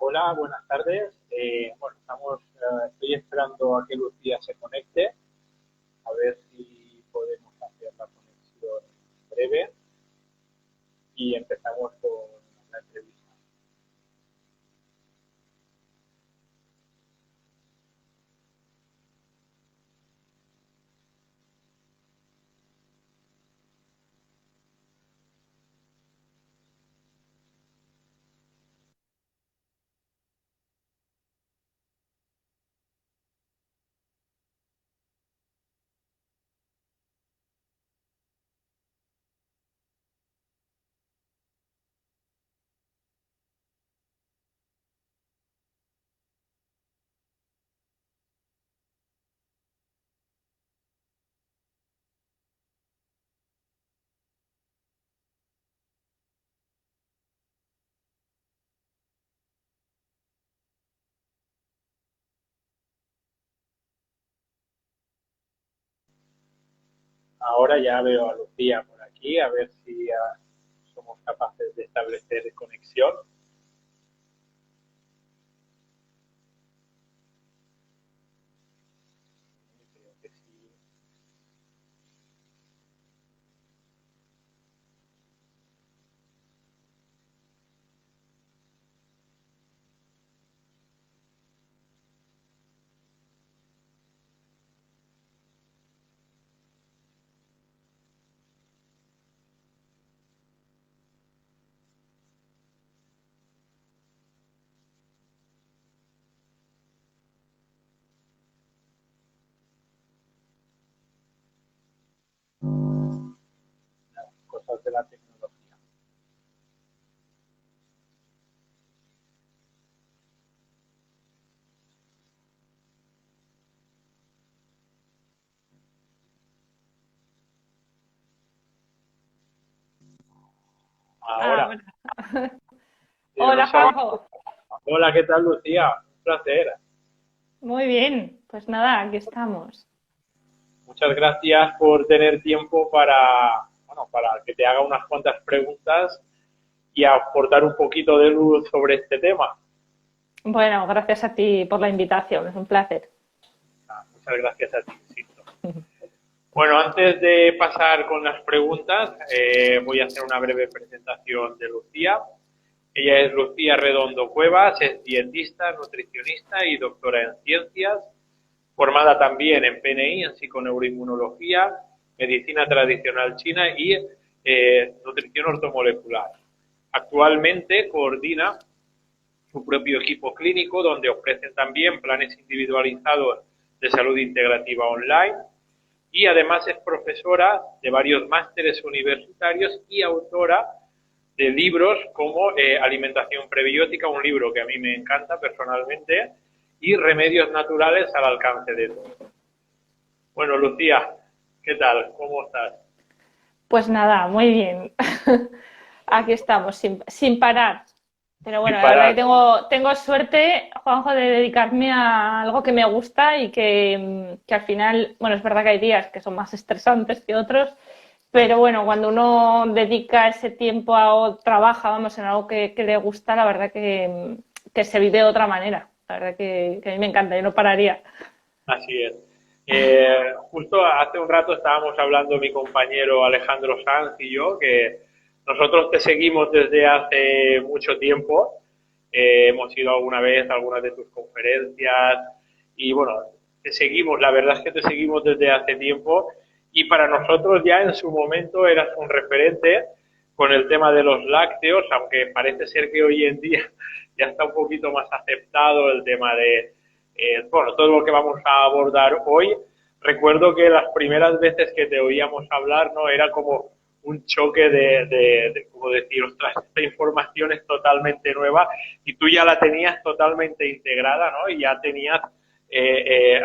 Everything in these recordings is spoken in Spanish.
Hola, buenas tardes. Bueno, estoy esperando a que Lucía se conecte, a ver si podemos hacer la conexión en breve y empezamos con la entrevista. Ahora ya veo a Lucía por aquí, a ver si somos capaces de establecer conexión. Creo que sí. Las cosas de la tecnología. Ah, Ahora, bueno. no Hola, sé. Juanjo. Hola, ¿qué tal, Lucía? Un placer. Muy bien. Pues nada, aquí estamos. Muchas gracias por tener tiempo para que te haga unas cuantas preguntas y aportar un poquito de luz sobre este tema. Bueno, gracias a ti por la invitación. Es un placer. Muchas gracias a ti, insisto. Bueno, antes de pasar con las preguntas, voy a hacer una breve presentación de Lucía. Ella es Lucía Redondo Cuevas, es dietista, nutricionista y doctora en ciencias, formada también en PNI, en psiconeuroinmunología, medicina tradicional china y nutrición ortomolecular. Actualmente coordina su propio equipo clínico donde ofrecen también planes individualizados de salud integrativa online y además es profesora de varios másteres universitarios y autora de libros como Alimentación Prebiótica, un libro que a mí me encanta personalmente, y Remedios Naturales al alcance de todos. Bueno, Lucía, ¿qué tal? ¿Cómo estás? Pues nada, muy bien. Aquí estamos, sin parar. Pero bueno, Sin la verdad que parar. tengo suerte, Juanjo, de dedicarme a algo que me gusta y que al final, bueno, es verdad que hay días que son más estresantes que otros, pero bueno, cuando uno dedica ese tiempo o trabaja, vamos, en algo que le gusta, la verdad que se vive de otra manera. La verdad que a mí me encanta, yo no pararía. Así es. Justo hace un rato estábamos hablando mi compañero Alejandro Sanz y yo, que nosotros te seguimos desde hace mucho tiempo. Hemos ido alguna vez a algunas de tus conferencias y bueno, te seguimos, la verdad es que te seguimos desde hace tiempo y para nosotros ya en su momento eras un referente con el tema de los lácteos, aunque parece ser que hoy en día ya está un poquito más aceptado el tema de todo lo que vamos a abordar hoy. Recuerdo que las primeras veces que te oíamos hablar, ¿no? Era como un choque de como decir, ostras, esta información es totalmente nueva y tú ya la tenías totalmente integrada, ¿no? Y ya tenías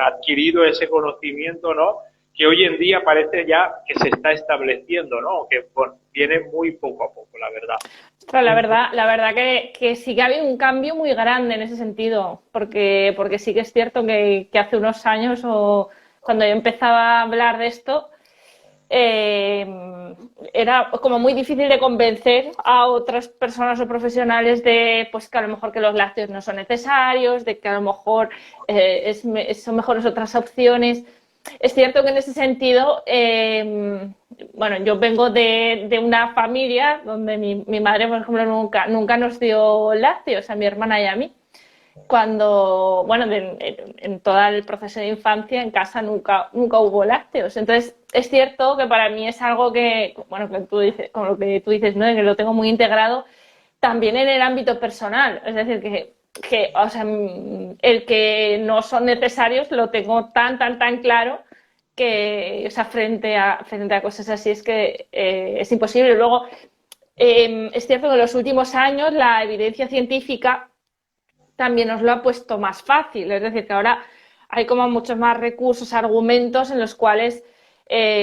adquirido ese conocimiento, ¿no? Que hoy en día parece ya que se está estableciendo, ¿no? Que bueno, viene muy poco a poco, la verdad. Ostras, la verdad que sí que ha habido un cambio muy grande en ese sentido, porque sí que es cierto que hace unos años o cuando yo empezaba a hablar de esto, era como muy difícil de convencer a otras personas o profesionales de pues que a lo mejor que los lácteos no son necesarios, de que a lo mejor son mejores otras opciones. Es cierto que en ese sentido, bueno, yo vengo de una familia donde mi madre, por ejemplo, nunca nos dio lácteos a mi hermana y a mí. Cuando, bueno, en todo el proceso de infancia en casa nunca hubo lácteos. Entonces, es cierto que para mí es algo que, bueno, que tú dices, con lo que tú dices, ¿no? Que lo tengo muy integrado también en el ámbito personal. Es decir, que o sea, el que no son necesarios lo tengo tan claro que, o sea, frente a cosas así es que es imposible. Luego, es cierto que en los últimos años la evidencia científica también nos lo ha puesto más fácil. Es decir, que ahora hay como muchos más recursos, argumentos en los cuales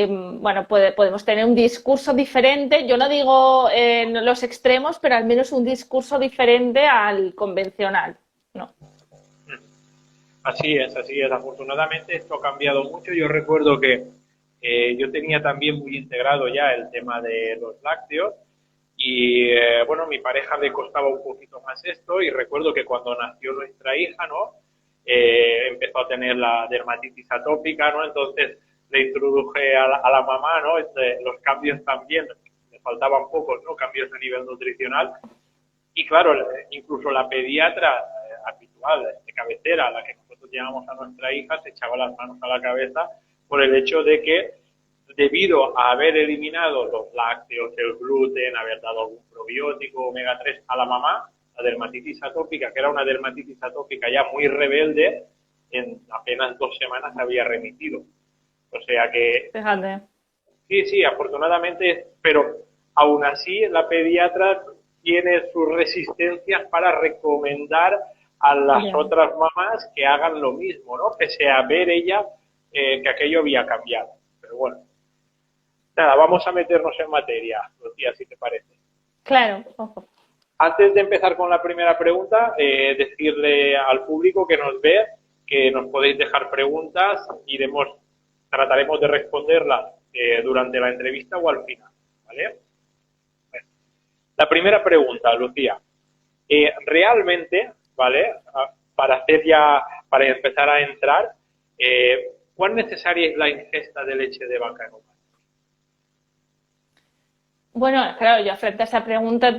bueno, podemos tener un discurso diferente. Yo no digo en los extremos, pero al menos un discurso diferente al convencional, ¿no? Así es, así es. Afortunadamente esto ha cambiado mucho. Yo recuerdo que yo tenía también muy integrado ya el tema de los lácteos y bueno, a mi pareja le costaba un poquito más esto y recuerdo que cuando nació nuestra hija, ¿no? Empezó a tener la dermatitis atópica, ¿no? Entonces le introduje a la mamá, ¿no? Los cambios también, le faltaban pocos, ¿no? Cambios a nivel nutricional. Y claro, incluso la pediatra habitual, de cabecera, a la que nosotros llevamos a nuestra hija, se echaba las manos a la cabeza por el hecho de que, debido a haber eliminado los lácteos, el gluten, haber dado algún probiótico, omega 3 a la mamá, la dermatitis atópica, que era una dermatitis atópica ya muy rebelde, en apenas 2 semanas había remitido. O sea que... Fíjate. Sí, afortunadamente, pero aún así la pediatra tiene sus resistencias para recomendar a las otras mamás que hagan lo mismo, ¿no? Pese a ver ella que aquello había cambiado. Pero bueno, nada, vamos a meternos en materia, Lucía, si te parece. Claro, ojo. Antes de empezar con la primera pregunta, decirle al público que nos ve que nos podéis dejar preguntas, trataremos de responderlas durante la entrevista o al final, ¿vale? Bueno, la primera pregunta, Lucía. Realmente, ¿vale? Para empezar a entrar, ¿cuán necesaria es la ingesta de leche de vaca en humanos? Bueno, claro, yo frente a esa pregunta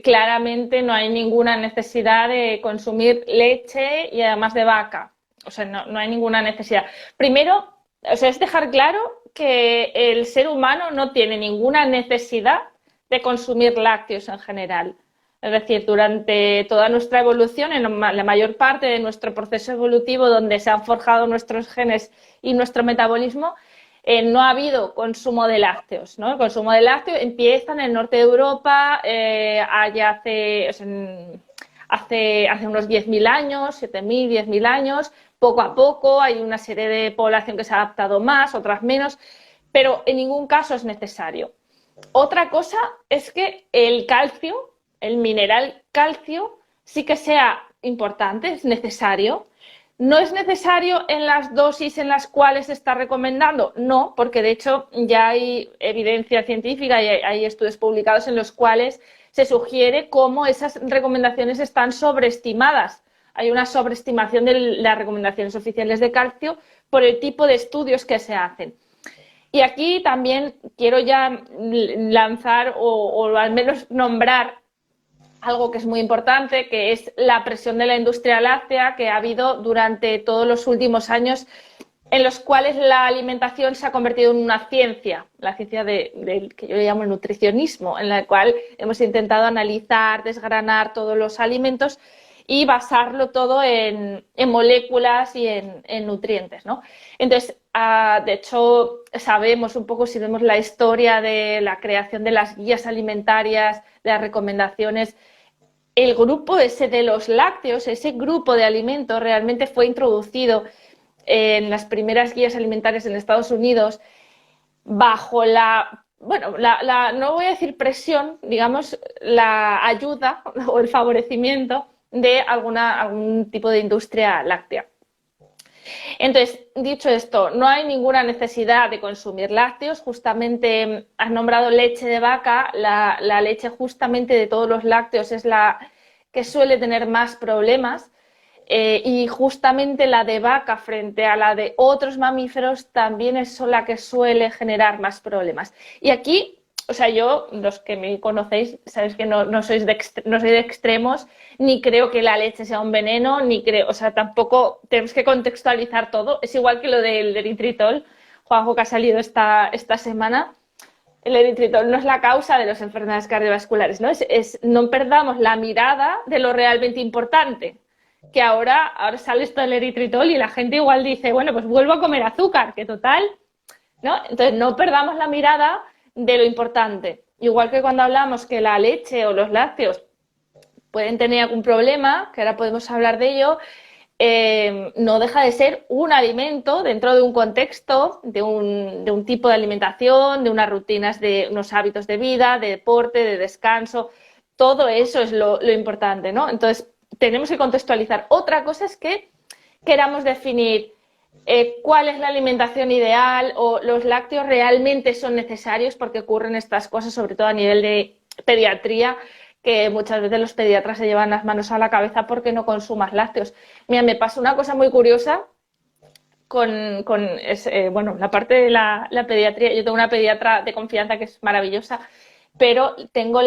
claramente no hay ninguna necesidad de consumir leche y además de vaca. O sea, no hay ninguna necesidad. Primero, o sea, es dejar claro que el ser humano no tiene ninguna necesidad de consumir lácteos en general. Es decir, durante toda nuestra evolución, en la mayor parte de nuestro proceso evolutivo donde se han forjado nuestros genes y nuestro metabolismo, no ha habido consumo de lácteos, ¿no? El consumo de lácteos empieza en el norte de Europa hace unos 10.000 años, 7.000, 10.000 años. Poco a poco hay una serie de población que se ha adaptado más, otras menos, pero en ningún caso es necesario. Otra cosa es que el calcio, el mineral calcio, sí que sea importante, es necesario. ¿No es necesario en las dosis en las cuales se está recomendando? No, porque de hecho ya hay evidencia científica y hay estudios publicados en los cuales se sugiere cómo esas recomendaciones están sobreestimadas. Hay una sobreestimación de las recomendaciones oficiales de calcio por el tipo de estudios que se hacen. Y aquí también quiero ya lanzar o al menos nombrar algo que es muy importante, que es la presión de la industria láctea que ha habido durante todos los últimos años, en los cuales la alimentación se ha convertido en una ciencia, la ciencia que yo llamo el nutricionismo, en la cual hemos intentado analizar, desgranar todos los alimentos y basarlo todo en moléculas y en nutrientes, ¿no? Entonces, de hecho, sabemos un poco, si vemos la historia de la creación de las guías alimentarias, de las recomendaciones, el grupo ese de los lácteos, ese grupo de alimentos realmente fue introducido en las primeras guías alimentarias en Estados Unidos bajo no voy a decir presión, digamos, la ayuda o el favorecimiento de algún tipo de industria láctea. Entonces, dicho esto, no hay ninguna necesidad de consumir lácteos. Justamente has nombrado leche de vaca. La leche justamente de todos los lácteos es la que suele tener más problemas. Y justamente la de vaca frente a la de otros mamíferos también es la que suele generar más problemas. Y aquí, o sea, yo, los que me conocéis, sabéis que no soy de extremos, ni creo que la leche sea un veneno, ni creo, o sea, tampoco tenemos que contextualizar todo. Es igual que lo del eritritol, Juanjo, que ha salido esta semana. El eritritol no es la causa de las enfermedades cardiovasculares, ¿no? No perdamos la mirada de lo realmente importante, que ahora sale esto del eritritol y la gente igual dice, bueno, pues vuelvo a comer azúcar, que total, ¿no? Entonces no perdamos la mirada de lo importante. Igual que cuando hablamos que la leche o los lácteos pueden tener algún problema, que ahora podemos hablar de ello, no deja de ser un alimento dentro de un contexto, de un tipo de alimentación, de unas rutinas, de unos hábitos de vida, de deporte, de descanso. Todo eso es lo importante, ¿no? Entonces, tenemos que contextualizar. Otra cosa es que queramos definir cuál es la alimentación ideal o los lácteos realmente son necesarios, porque ocurren estas cosas, sobre todo a nivel de pediatría, que muchas veces los pediatras se llevan las manos a la cabeza porque no consumas lácteos. Mira, me pasó una cosa muy curiosa bueno, la parte de la pediatría. Yo tengo una pediatra de confianza que es maravillosa, pero tengo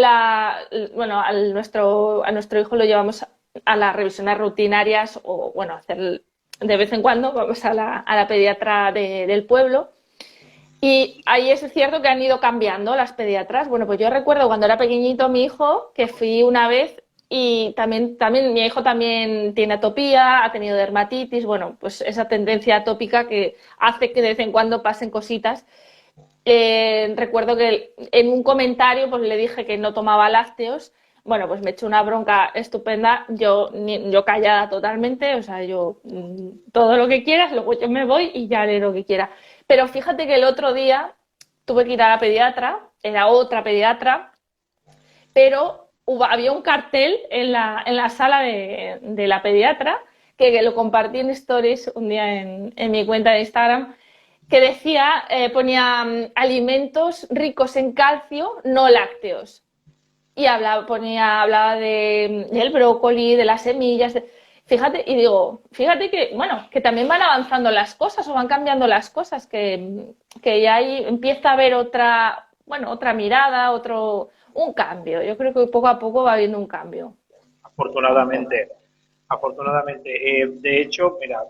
bueno, a nuestro hijo lo llevamos a las revisiones rutinarias o, bueno, hacer de vez en cuando, vamos a la pediatra del pueblo. Y ahí es cierto que han ido cambiando las pediatras. Bueno, pues yo recuerdo cuando era pequeñito mi hijo, que fui una vez y también mi hijo también tiene atopía, ha tenido dermatitis, bueno, pues esa tendencia atópica que hace que de vez en cuando pasen cositas. Recuerdo que en un comentario pues le dije que no tomaba lácteos. Bueno, pues me echó una bronca estupenda, yo callada totalmente, o sea, yo todo lo que quieras, luego yo me voy y ya haré lo que quiera. Pero fíjate que el otro día tuve que ir a la pediatra, era otra pediatra, pero había un cartel en la sala de la pediatra, que lo compartí en stories un día en mi cuenta de Instagram, que decía, ponía alimentos ricos en calcio, no lácteos. Y hablaba del brócoli, de las semillas. Fíjate, y digo, fíjate que, bueno, que también van avanzando las cosas o van cambiando las cosas, que ya ahí empieza a haber otra mirada, un cambio. Yo creo que poco a poco va habiendo un cambio. Afortunadamente. De hecho, mira,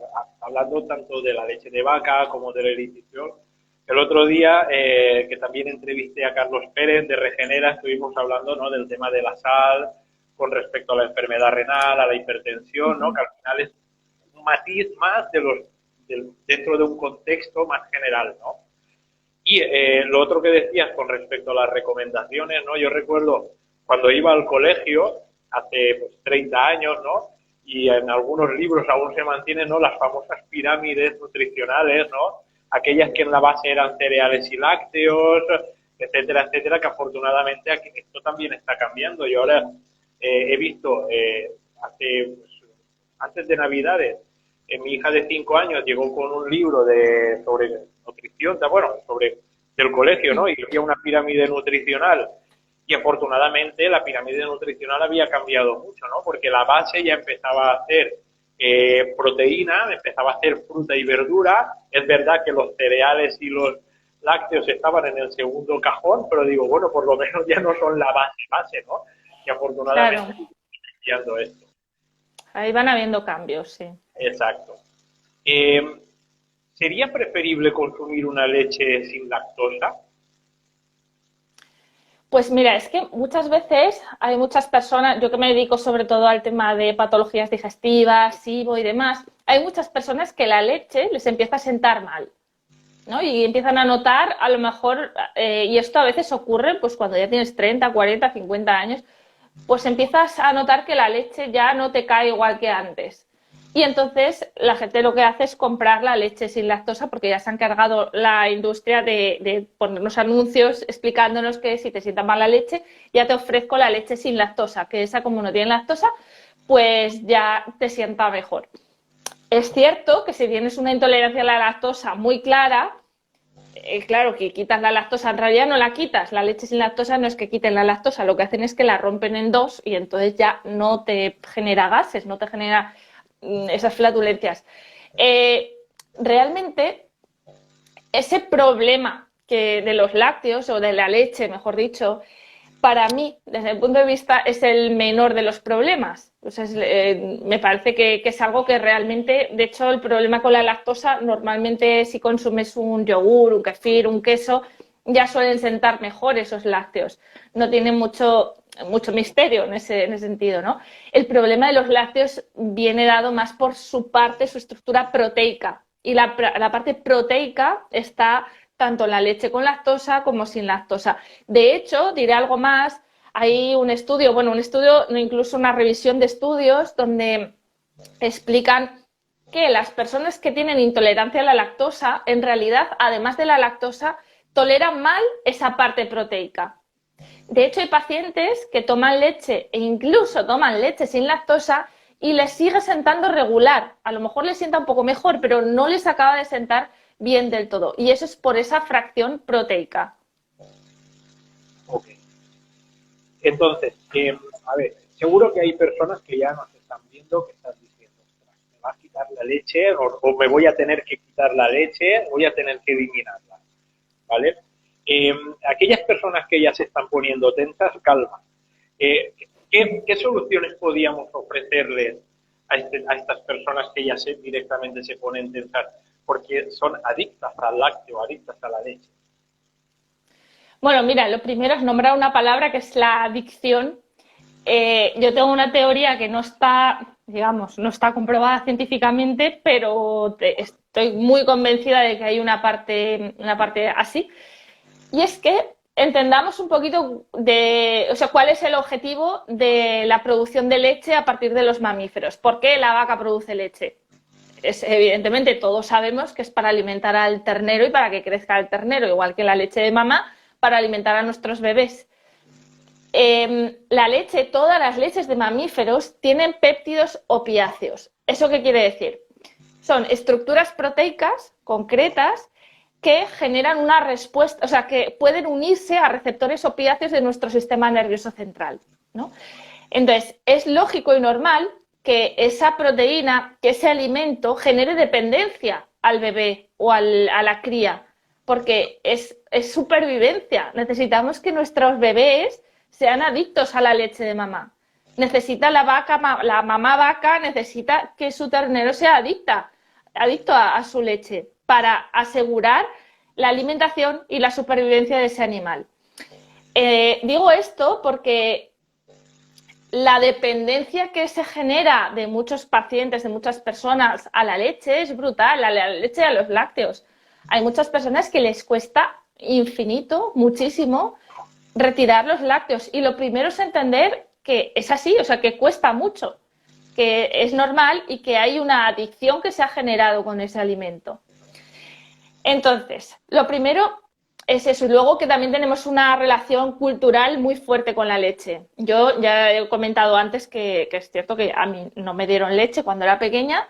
hablando tanto de la leche de vaca como del eritritol, el otro día, que también entrevisté a Carlos Pérez de Regenera, estuvimos hablando, ¿no?, del tema de la sal con respecto a la enfermedad renal, a la hipertensión, ¿no?, que al final es un matiz más dentro de un contexto más general, ¿no? Y lo otro que decías con respecto a las recomendaciones, ¿no? Yo recuerdo cuando iba al colegio, hace pues, 30 años, ¿no?, y en algunos libros aún se mantienen, ¿no?, las famosas pirámides nutricionales, ¿no?, aquellas que en la base eran cereales y lácteos, etcétera, etcétera, que afortunadamente aquí esto también está cambiando. Yo ahora he visto, antes de Navidades, mi hija de 5 años llegó con un libro sobre nutrición, del colegio, ¿no? Y había una pirámide nutricional. Y afortunadamente la pirámide nutricional había cambiado mucho, ¿no? Porque la base ya empezaba a hacer proteína, empezaba a hacer fruta y verdura. Es verdad que los cereales y los lácteos estaban en el segundo cajón, pero digo, bueno, por lo menos ya no son la base, ¿no? Y afortunadamente Claro. cambiando esto. Ahí van habiendo cambios, sí. Exacto. ¿Sería preferible consumir una leche sin lactosa? Pues mira, es que muchas veces hay muchas personas, yo que me dedico sobre todo al tema de patologías digestivas, SIBO y demás, hay muchas personas que la leche les empieza a sentar mal, ¿no? Y empiezan a notar, a lo mejor, y esto a veces ocurre pues cuando ya tienes 30, 40, 50 años, pues empiezas a notar que la leche ya no te cae igual que antes. Y entonces la gente lo que hace es comprar la leche sin lactosa, porque ya se ha encargado la industria de ponernos anuncios explicándonos que si te sienta mal la leche, ya te ofrezco la leche sin lactosa, que esa, como no tiene lactosa, pues ya te sienta mejor. Es cierto que si tienes una intolerancia a la lactosa muy clara, claro, que quitas la lactosa, en realidad no la quitas, la leche sin lactosa no es que quiten la lactosa, lo que hacen es que la rompen en dos y entonces ya no te genera gases, no te genera esas flatulencias. Realmente, ese problema de los lácteos, o de la leche, mejor dicho, para mí, desde el punto de vista, es el menor de los problemas. O sea, me parece que es algo que realmente, de hecho, el problema con la lactosa, normalmente si consumes un yogur, un kefir, un queso, ya suelen sentar mejor esos lácteos. No tienen mucho misterio en ese sentido, ¿no? El problema de los lácteos viene dado más por su parte, su estructura proteica. Y la parte proteica está tanto en la leche con lactosa como sin lactosa. De hecho, diré algo más, hay un estudio, incluso una revisión de estudios donde explican que las personas que tienen intolerancia a la lactosa, en realidad, además de la lactosa, toleran mal esa parte proteica. De hecho, hay pacientes que toman leche e incluso toman leche sin lactosa y les sigue sentando regular. A lo mejor les sienta un poco mejor, pero no les acaba de sentar bien del todo. Y eso es por esa fracción proteica. Ok. Entonces, a ver, seguro que hay personas que ya nos están viendo que están diciendo, me va a quitar la leche o me voy a tener que quitar la leche, voy a tener que eliminarla, ¿vale? Aquellas personas que ya se están poniendo tensas, calma. ¿Qué soluciones podíamos ofrecerles a estas personas que ya directamente se ponen tensas porque son adictas al lácteo, adictas a la leche? Bueno, mira, lo primero es nombrar una palabra que es la adicción. Yo tengo una teoría que no está, digamos, no está comprobada científicamente, pero estoy muy convencida de que hay una parte así. Y es que entendamos un poquito cuál es el objetivo de la producción de leche a partir de los mamíferos. ¿Por qué la vaca produce leche? Evidentemente, todos sabemos que es para alimentar al ternero y para que crezca el ternero, igual que la leche de mamá, para alimentar a nuestros bebés. La leche, todas las leches de mamíferos tienen péptidos opiáceos. ¿Eso qué quiere decir? Son estructuras proteicas concretas que generan una respuesta, o sea, que pueden unirse a receptores opiáceos de nuestro sistema nervioso central, ¿no? Entonces, es lógico y normal que esa proteína, que ese alimento genere dependencia al bebé o a la cría, porque es supervivencia. Necesitamos que nuestros bebés sean adictos a la leche de mamá. Necesita la mamá vaca necesita que su ternero sea adicto a su leche para asegurar la alimentación y la supervivencia de ese animal. Digo esto porque la dependencia que se genera de muchos pacientes, de muchas personas a la leche es brutal, a la leche y a los lácteos. Hay muchas personas que les cuesta infinito, muchísimo, retirar los lácteos. Y lo primero es entender que es así, o sea, que cuesta mucho, que es normal y que hay una adicción que se ha generado con ese alimento. Entonces, lo primero es eso. Y luego que también tenemos una relación cultural muy fuerte con la leche. Yo ya he comentado antes que es cierto que a mí no me dieron leche cuando era pequeña,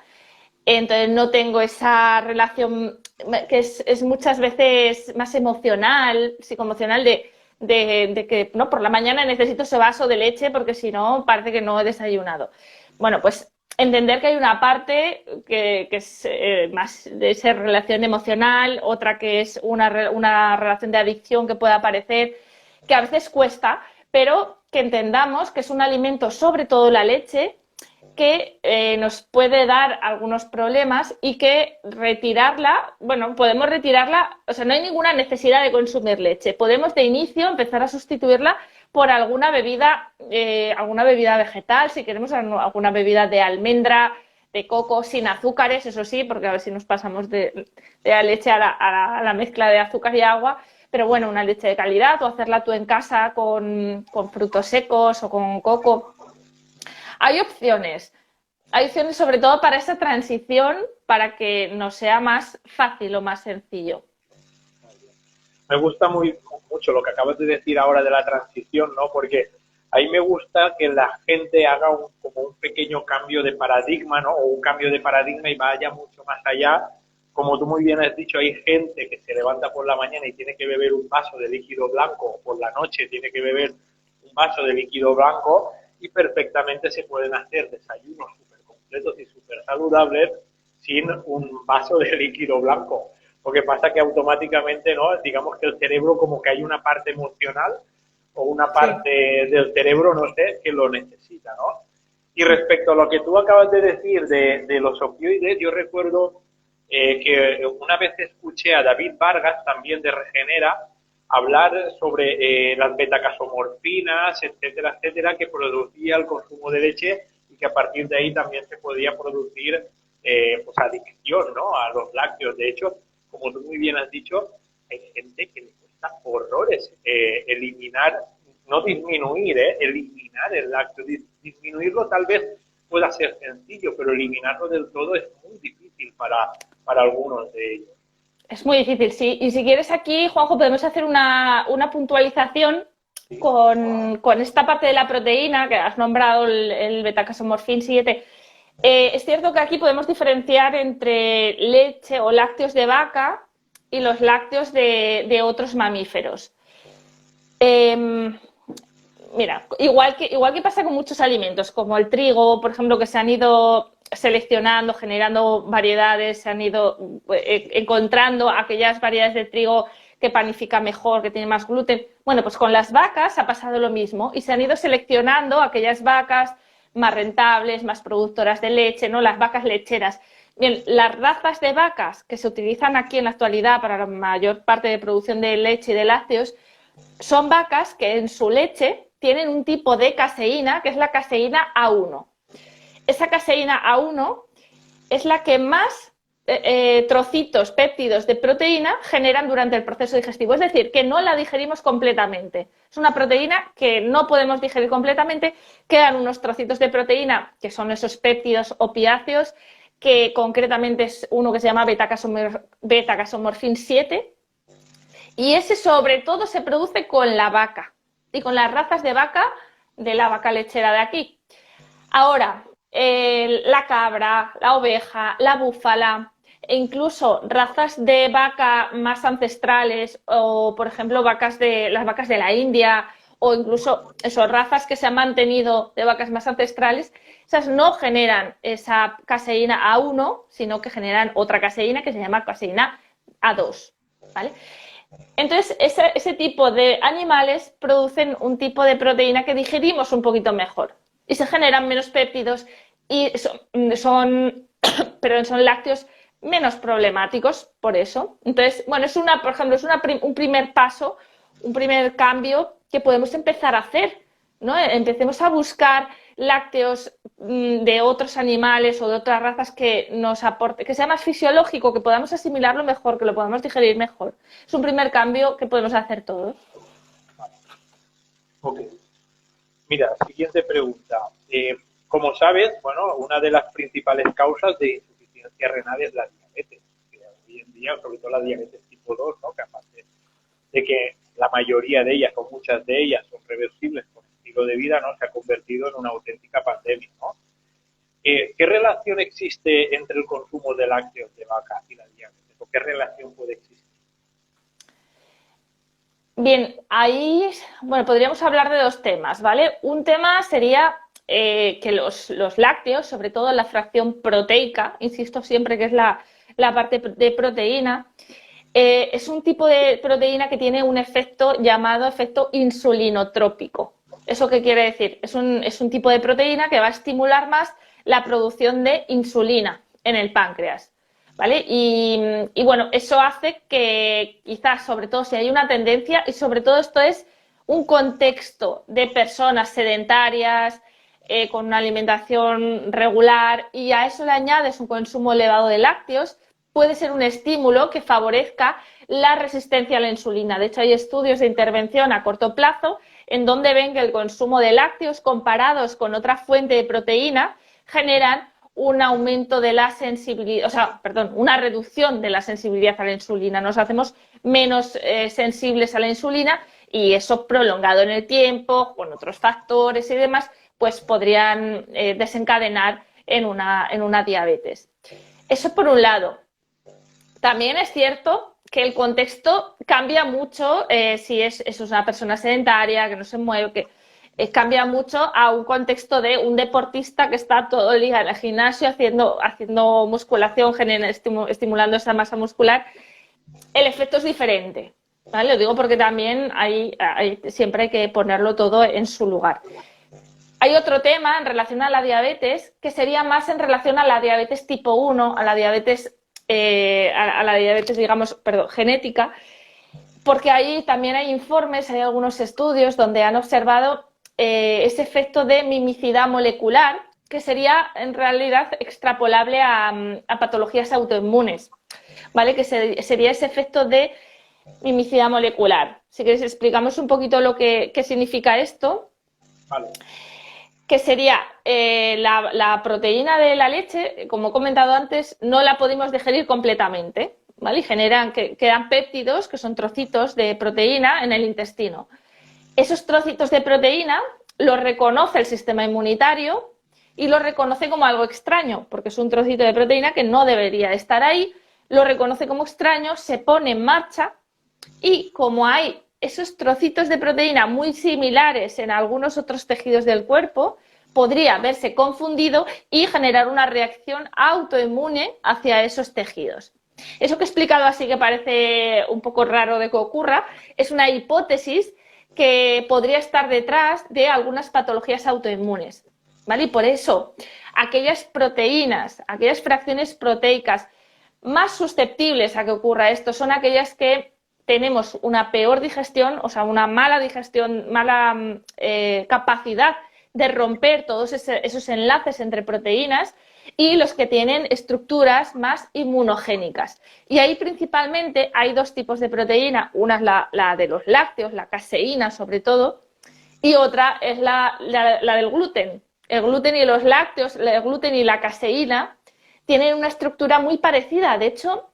entonces no tengo esa relación que es muchas veces más emocional, psicoemocional, de que no, por la mañana necesito ese vaso de leche porque si no parece que no he desayunado. Bueno, pues entender que hay una parte que es más de esa relación emocional, otra que es una relación de adicción que puede aparecer, que a veces cuesta, pero que entendamos que es un alimento, sobre todo la leche, que nos puede dar algunos problemas y que retirarla, bueno, podemos retirarla, o sea, no hay ninguna necesidad de consumir leche. Podemos de inicio empezar a sustituirla por alguna bebida vegetal, si queremos alguna bebida de almendra, de coco, sin azúcares, eso sí, porque a ver si nos pasamos de la leche a la mezcla de azúcar y agua, pero bueno, una leche de calidad o hacerla tú en casa con frutos secos o con coco. Hay opciones sobre todo para esa transición, para que nos sea más fácil o más sencillo. Me gusta mucho lo que acabas de decir ahora de la transición, ¿no? Porque ahí me gusta que la gente haga como un pequeño cambio de paradigma, ¿no? O un cambio de paradigma y vaya mucho más allá. Como tú muy bien has dicho, hay gente que se levanta por la mañana y tiene que beber un vaso de líquido blanco, o por la noche tiene que beber un vaso de líquido blanco, y perfectamente se pueden hacer desayunos súper completos y súper saludables sin un vaso de líquido blanco. Porque pasa que automáticamente, ¿no? Digamos que el cerebro, como que hay una parte emocional o una Sí. parte del cerebro, no sé, que lo necesita, ¿no? Y respecto a lo que tú acabas de decir de los opioides, yo recuerdo que una vez escuché a David Vargas, también de Regenera, hablar sobre las betacasomorfinas, etcétera, etcétera, que producía el consumo de leche y que a partir de ahí también se podía producir pues adicción, ¿no? A los lácteos. De hecho, como tú muy bien has dicho, hay gente que le cuesta horrores eliminar, no disminuir, eliminar el lácteo. Disminuirlo tal vez pueda ser sencillo, pero eliminarlo del todo es muy difícil para algunos de ellos. Es muy difícil, sí. Y si quieres aquí, Juanjo, podemos hacer una puntualización Sí, con esta parte de la proteína que has nombrado, el beta-casomorfin 7. Es cierto que aquí podemos diferenciar entre leche o lácteos de vaca y los lácteos de otros mamíferos. Mira, igual que pasa con muchos alimentos, como el trigo, por ejemplo, que se han ido seleccionando, generando variedades, se han ido encontrando aquellas variedades de trigo que panifican mejor, que tienen más gluten. Bueno, pues con las vacas ha pasado lo mismo y se han ido seleccionando aquellas vacas más rentables, más productoras de leche, ¿no? Las vacas lecheras. Bien, las razas de vacas que se utilizan aquí en la actualidad para la mayor parte de producción de leche y de lácteos son vacas que en su leche tienen un tipo de caseína, que es la caseína A1. Esa caseína A1 es la que más trocitos, péptidos de proteína generan durante el proceso digestivo. Es decir, que no la digerimos completamente. Es una proteína que no podemos digerir completamente. Quedan unos trocitos de proteína, que son esos péptidos opiáceos, que concretamente es uno que se llama beta-casomorfin 7, y ese sobre todo se produce con la vaca y con las razas de vaca de la vaca lechera de aquí. Ahora, la cabra, la oveja, la búfala e incluso razas de vaca más ancestrales o, por ejemplo, las vacas de la India o incluso razas que se han mantenido de vacas más ancestrales, esas no generan esa caseína A1, sino que generan otra caseína que se llama caseína A2, ¿vale? Entonces, ese tipo de animales producen un tipo de proteína que digerimos un poquito mejor y se generan menos péptidos y pero son lácteos menos problemáticos por eso. Entonces, bueno, por ejemplo, un primer paso, un primer cambio que podemos empezar a hacer, ¿no? Empecemos a buscar lácteos de otros animales o de otras razas que nos aporte, que sea más fisiológico, que podamos asimilarlo mejor, que lo podamos digerir mejor. Es un primer cambio que podemos hacer todos. ok. Mira, siguiente pregunta. Como sabes, bueno, una de las principales causas de insuficiencia renal es la diabetes. Que hoy en día, sobre todo la diabetes tipo 2, ¿no? Que aparte de que la mayoría de ellas, o muchas de ellas, son reversibles por estilo de vida, ¿no? Se ha convertido en una auténtica pandemia, ¿no? ¿Qué relación existe entre el consumo de lácteos de vaca y la diabetes? ¿O qué relación puede existir? Bien, ahí, bueno, podríamos hablar de dos temas, ¿vale? Un tema sería que los lácteos, sobre todo la fracción proteica, insisto siempre que es la parte de proteína, es un tipo de proteína que tiene un efecto llamado efecto insulinotrópico. ¿Eso qué quiere decir? Es un tipo de proteína que va a estimular más la producción de insulina en el páncreas. ¿Vale? Y bueno, eso hace que quizás, sobre todo si hay una tendencia, y sobre todo esto es un contexto de personas sedentarias, con una alimentación regular, y a eso le añades un consumo elevado de lácteos, puede ser un estímulo que favorezca la resistencia a la insulina. De hecho, hay estudios de intervención a corto plazo en donde ven que el consumo de lácteos comparados con otra fuente de proteína generan un aumento de la sensibilidad, una reducción de la sensibilidad a la insulina. Nos hacemos menos sensibles a la insulina Y eso prolongado en el tiempo, con otros factores y demás, pues podrían desencadenar en una diabetes. Eso por un lado. También es cierto que el contexto cambia mucho si es una persona sedentaria, que no se mueve, que cambia mucho a un contexto de un deportista que está todo el día en el gimnasio haciendo musculación, estimulando esa masa muscular. El efecto es diferente, ¿vale? Lo digo porque también siempre hay que ponerlo todo en su lugar. Hay otro tema en relación a la diabetes que sería más en relación a la diabetes tipo 1, a la diabetes digamos, perdón, genética, porque ahí también hay informes, hay algunos estudios donde han observado ese efecto de mimicidad molecular, que sería en realidad extrapolable a patologías autoinmunes, ¿vale? Que sería ese efecto de mimicidad molecular. Si queréis explicamos un poquito qué significa esto. Vale. Que sería la proteína de la leche, como he comentado antes, no la podemos digerir completamente, ¿vale? Y quedan péptidos, que son trocitos de proteína en el intestino. Esos trocitos de proteína los reconoce el sistema inmunitario y los reconoce como algo extraño, porque es un trocito de proteína que no debería estar ahí, lo reconoce como extraño, se pone en marcha y como hay esos trocitos de proteína muy similares en algunos otros tejidos del cuerpo, podría verse confundido y generar una reacción autoinmune hacia esos tejidos. Eso que he explicado así que parece un poco raro de que ocurra, es una hipótesis que podría estar detrás de algunas patologías autoinmunes, ¿vale? Y por eso, aquellas proteínas, aquellas fracciones proteicas más susceptibles a que ocurra esto son aquellas que tenemos una peor digestión, o sea, una mala digestión, mala capacidad de romper todos esos enlaces entre proteínas y los que tienen estructuras más inmunogénicas. Y ahí principalmente hay dos tipos de proteína, una es la de los lácteos, la caseína sobre todo, y otra es la del gluten. El gluten y los lácteos, el gluten y la caseína tienen una estructura muy parecida. De hecho,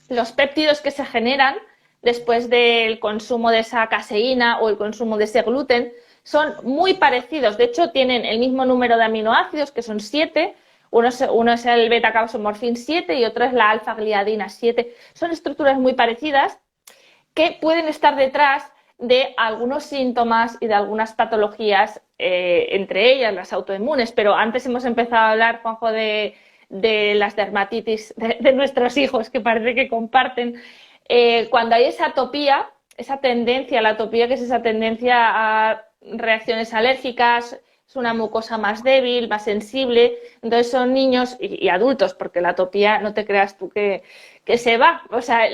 los péptidos que se generan después del consumo de esa caseína o el consumo de ese gluten son muy parecidos. De hecho, tienen el mismo número de aminoácidos, que son 7. Uno es el beta-causomorfin 7 y otro es la alfa-gliadina 7. Son estructuras muy parecidas que pueden estar detrás de algunos síntomas y de algunas patologías, entre ellas las autoinmunes. Pero antes hemos empezado a hablar, Juanjo, de las dermatitis de nuestros hijos, que parece que comparten. Cuando hay esa atopía, esa tendencia, la atopía, que es esa tendencia a reacciones alérgicas, es una mucosa más débil, más sensible, entonces son niños y adultos, porque la atopía no te creas tú que se va, o sea,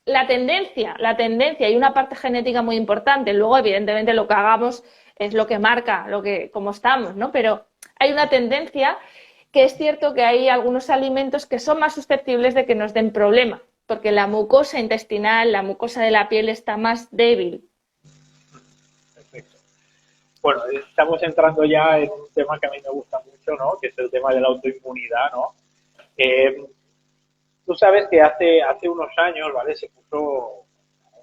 la tendencia y una parte genética muy importante, luego evidentemente lo que hagamos es lo que marca cómo estamos, ¿no? Pero hay una tendencia que es cierto que hay algunos alimentos que son más susceptibles de que nos den problema, porque la mucosa intestinal, la mucosa de la piel está más débil. Perfecto. Bueno, estamos entrando ya en un tema que a mí me gusta mucho, ¿no? Que es el tema de la autoinmunidad, ¿no? Tú sabes que hace unos años, ¿vale? Se puso,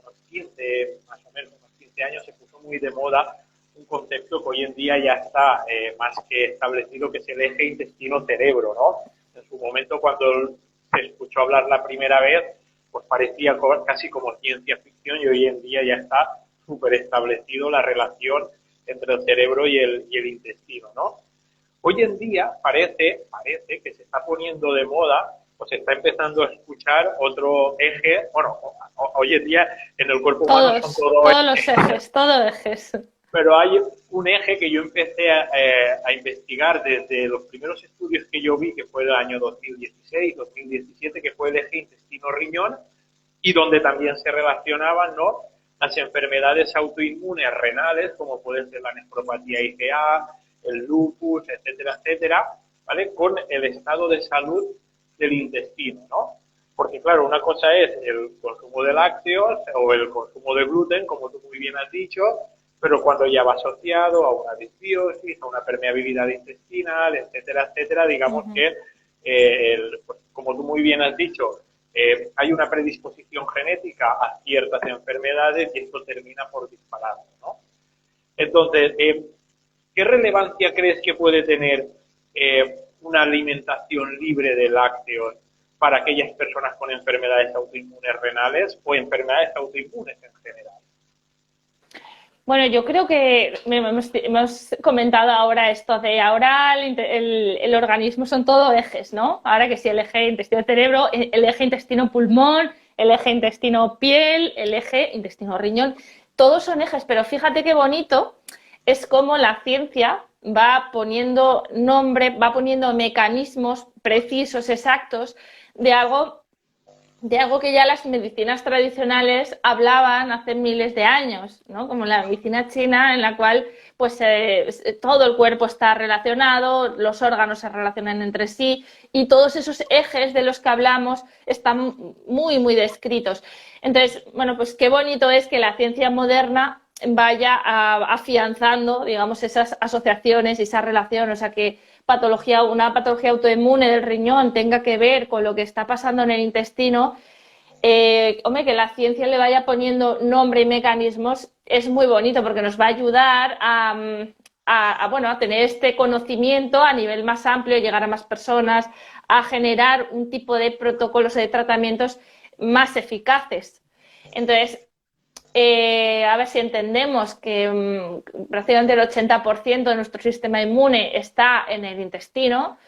unos 15, más o menos, unos 15 años, se puso muy de moda un concepto que hoy en día ya está más que establecido, que es el eje intestino-cerebro, ¿no? En su momento, cuando se escuchó hablar la primera vez, pues parecía casi como ciencia ficción, y hoy en día ya está súper establecido la relación entre el cerebro y el intestino, ¿no? Hoy en día parece que se está poniendo de moda o se está empezando a escuchar otro eje. Bueno, hoy en día en el cuerpo humano son todos los ejes, todo ejes. Pero hay un eje que yo empecé a investigar desde los primeros estudios que yo vi, que fue el año 2016, 2017, que fue el eje intestino-riñón, y donde también se relacionaban, ¿no?, las enfermedades autoinmunes renales, como puede ser la nefropatía IgA, el lupus, etcétera, etcétera, ¿vale?, con el estado de salud del intestino, ¿no? Porque, claro, una cosa es el consumo de lácteos o el consumo de gluten, como tú muy bien has dicho, pero cuando ya va asociado a una disbiosis, a una permeabilidad intestinal, etcétera, etcétera, digamos que, pues, como tú muy bien has dicho, hay una predisposición genética a ciertas enfermedades y esto termina por dispararse, ¿no? Entonces, ¿qué relevancia crees que puede tener una alimentación libre de lácteos para aquellas personas con enfermedades autoinmunes renales o enfermedades autoinmunes en general? Bueno, yo creo que hemos comentado ahora esto de ahora el organismo son todo ejes, ¿no? Ahora que sí, el eje intestino-cerebro, el eje intestino-pulmón, el eje intestino-piel, el eje intestino-riñón, todos son ejes, pero fíjate qué bonito es cómo la ciencia va poniendo nombre, va poniendo mecanismos precisos, exactos, de algo que ya las medicinas tradicionales hablaban hace miles de años, ¿no? Como la medicina china, en la cual pues todo el cuerpo está relacionado, los órganos se relacionan entre sí y todos esos ejes de los que hablamos están muy, muy descritos. Entonces, bueno, pues qué bonito es que la ciencia moderna vaya afianzando, digamos, esas asociaciones y esa relación, o sea, que una patología autoinmune del riñón tenga que ver con lo que está pasando en el intestino, hombre, que la ciencia le vaya poniendo nombre y mecanismos es muy bonito porque nos va a ayudar bueno, a tener este conocimiento a nivel más amplio, llegar a más personas, a generar un tipo de protocolos de tratamientos más eficaces. Entonces, a ver si entendemos que prácticamente el 80% de nuestro sistema inmune está en el intestino,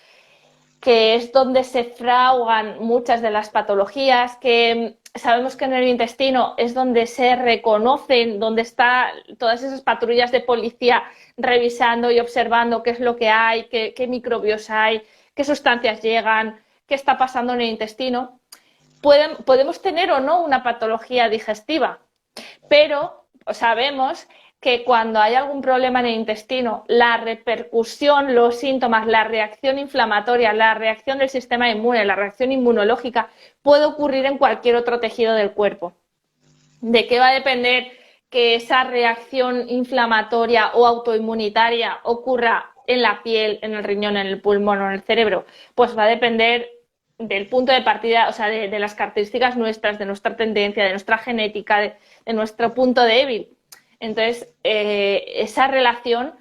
que es donde se fraguan muchas de las patologías, que sabemos que en el intestino es donde se reconocen, donde están todas esas patrullas de policía revisando y observando qué es lo que hay, qué microbios hay, qué sustancias llegan, qué está pasando en el intestino. Podemos tener o no una patología digestiva, pero sabemos que cuando hay algún problema en el intestino, la repercusión, los síntomas, la reacción inflamatoria, la reacción del sistema inmune, la reacción inmunológica, puede ocurrir en cualquier otro tejido del cuerpo. ¿De qué va a depender que esa reacción inflamatoria o autoinmunitaria ocurra en la piel, en el riñón, en el pulmón o en el cerebro? Pues va a depender del punto de partida, o sea, de las características nuestras, de nuestra tendencia, de nuestra genética, de nuestro punto débil. Entonces, esa relación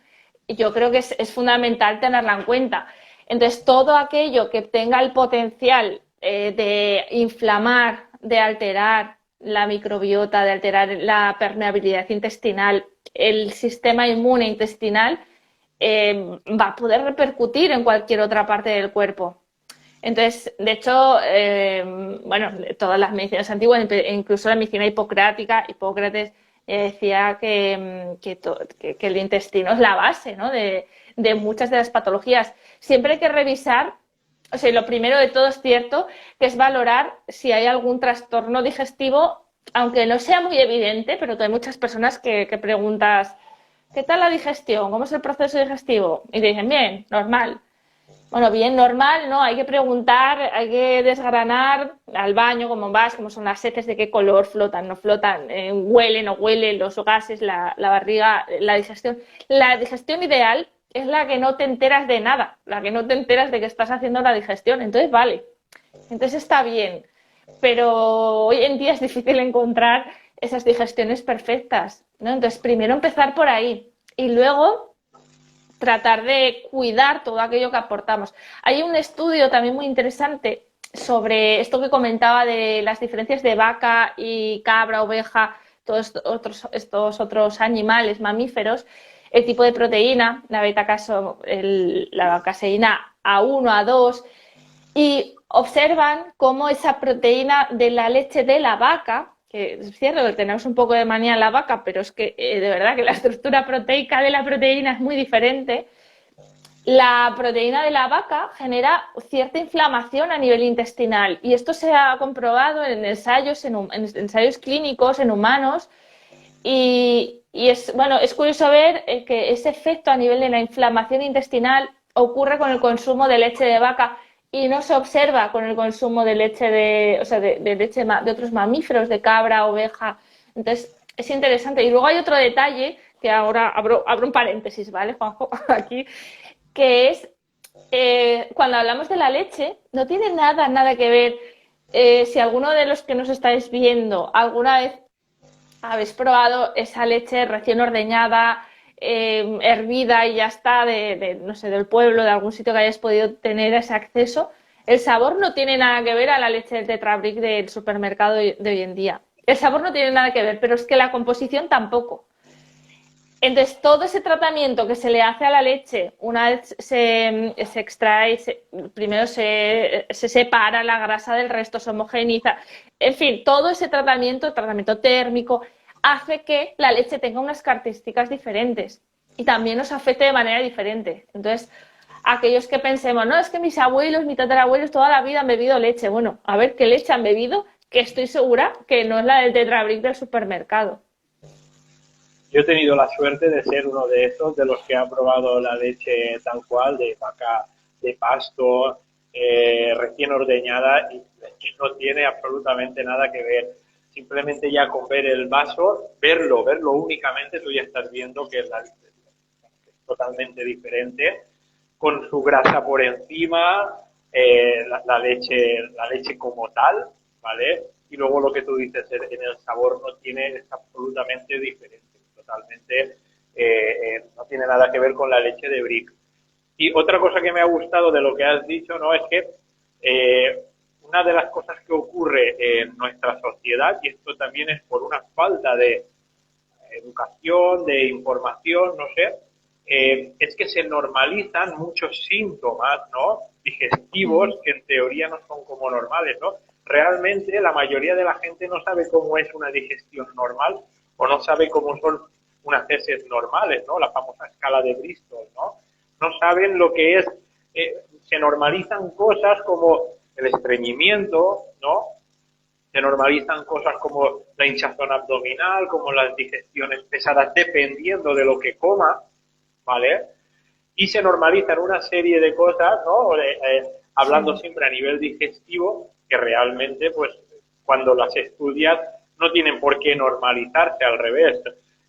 yo creo que es fundamental tenerla en cuenta. Entonces, todo aquello que tenga el potencial de inflamar, de alterar la microbiota, de alterar la permeabilidad intestinal, el sistema inmune intestinal, va a poder repercutir en cualquier otra parte del cuerpo. Entonces, de hecho, bueno, todas las medicinas antiguas, incluso la medicina hipocrática, Hipócrates decía que el intestino es la base, ¿no?, de muchas de las patologías. Siempre hay que revisar, o sea, lo primero de todo es cierto, que es valorar si hay algún trastorno digestivo, aunque no sea muy evidente, pero hay muchas personas que preguntas, ¿qué tal la digestión? ¿Cómo es el proceso digestivo? Y te dicen, bien, normal. Bueno, bien, normal, ¿no? Hay que preguntar, hay que desgranar al baño, cómo vas, cómo son las heces, de qué color, flotan, no flotan, huele, no huele, los gases, la barriga, la digestión. La digestión ideal es la que no te enteras de nada, la que no te enteras de que estás haciendo la digestión. Entonces, vale, entonces está bien. Pero hoy en día es difícil encontrar esas digestiones perfectas, ¿no? Entonces, primero empezar por ahí y luego tratar de cuidar todo aquello que aportamos. Hay un estudio también muy interesante sobre esto que comentaba de las diferencias de vaca y cabra, oveja, todos estos otros animales mamíferos, el tipo de proteína, la la caseína A1, A2, y observan cómo esa proteína de la leche de la vaca, que es cierto que tenemos un poco de manía en la vaca, pero es que de verdad que la estructura proteica de la proteína es muy diferente. La proteína de la vaca genera cierta inflamación a nivel intestinal y esto se ha comprobado en ensayos, en ensayos clínicos en humanos y es curioso ver que ese efecto a nivel de la inflamación intestinal ocurre con el consumo de leche de vaca y no se observa con el consumo de leche de leche de otros mamíferos, de cabra, oveja. Entonces, es interesante. Y luego hay otro detalle, que ahora abro un paréntesis, ¿vale, Juanjo? Aquí, que es, cuando hablamos de la leche, no tiene nada que ver Si alguno de los que nos estáis viendo alguna vez habéis probado esa leche recién ordeñada, hervida y ya está, no sé, del pueblo, de algún sitio que hayáis podido tener ese acceso, el sabor no tiene nada que ver a la leche del Tetra Brick del supermercado de hoy en día. El sabor no tiene nada que ver, pero es que la composición tampoco. Entonces, todo ese tratamiento que se le hace a la leche, una vez se extrae, primero se separa la grasa del resto, se homogeneiza, en fin, todo ese tratamiento térmico, hace que la leche tenga unas características diferentes y también nos afecte de manera diferente. Entonces, aquellos que pensemos, no, es que mis abuelos, mis tatarabuelos toda la vida han bebido leche. Bueno, a ver qué leche han bebido, que estoy segura que no es la del Tetra Brick del supermercado. Yo he tenido la suerte de ser uno de esos, de los que ha probado la leche tal cual, de vaca, de pasto, recién ordeñada, y que no tiene absolutamente nada que ver. Simplemente ya con ver el vaso, verlo únicamente, tú ya estás viendo que es totalmente diferente, con su grasa por encima, la leche como tal, ¿vale? Y luego lo que tú dices, en el sabor no tiene, es absolutamente diferente. Totalmente, no tiene nada que ver con la leche de Brick. Y otra cosa que me ha gustado de lo que has dicho, ¿no? Es que una de las cosas que ocurre en nuestra sociedad, y esto también es por una falta de educación, de información, no sé, es que se normalizan muchos síntomas, ¿no? Digestivos que en teoría no son como normales, ¿no? Realmente la mayoría de la gente no sabe cómo es una digestión normal o no sabe cómo son unas heces normales, ¿no? La famosa escala de Bristol, ¿no? No saben lo que es, se normalizan cosas como el estreñimiento, ¿no? Se normalizan cosas como la hinchazón abdominal, como las digestiones pesadas, dependiendo de lo que coma, ¿vale? Y se normalizan una serie de cosas, ¿no? Hablando siempre a nivel digestivo, que realmente, pues, cuando las estudias, no tienen por qué normalizarse, al revés.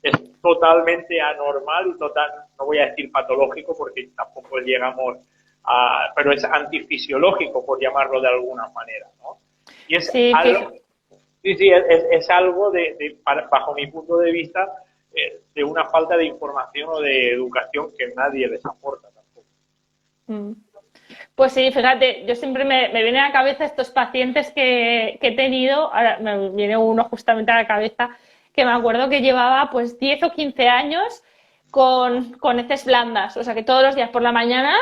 Es totalmente anormal y no voy a decir patológico porque tampoco llegamos a, pero es antifisiológico, por llamarlo de alguna manera, ¿no? Y es Sí, algo, sí, es algo bajo mi punto de vista, de una falta de información o de educación que nadie les aporta tampoco. Pues sí, fíjate, yo siempre me vienen a la cabeza estos pacientes que he tenido, ahora me viene uno justamente a la cabeza, que me acuerdo que llevaba pues 10 o 15 años con heces blandas, o sea que todos los días por la mañana,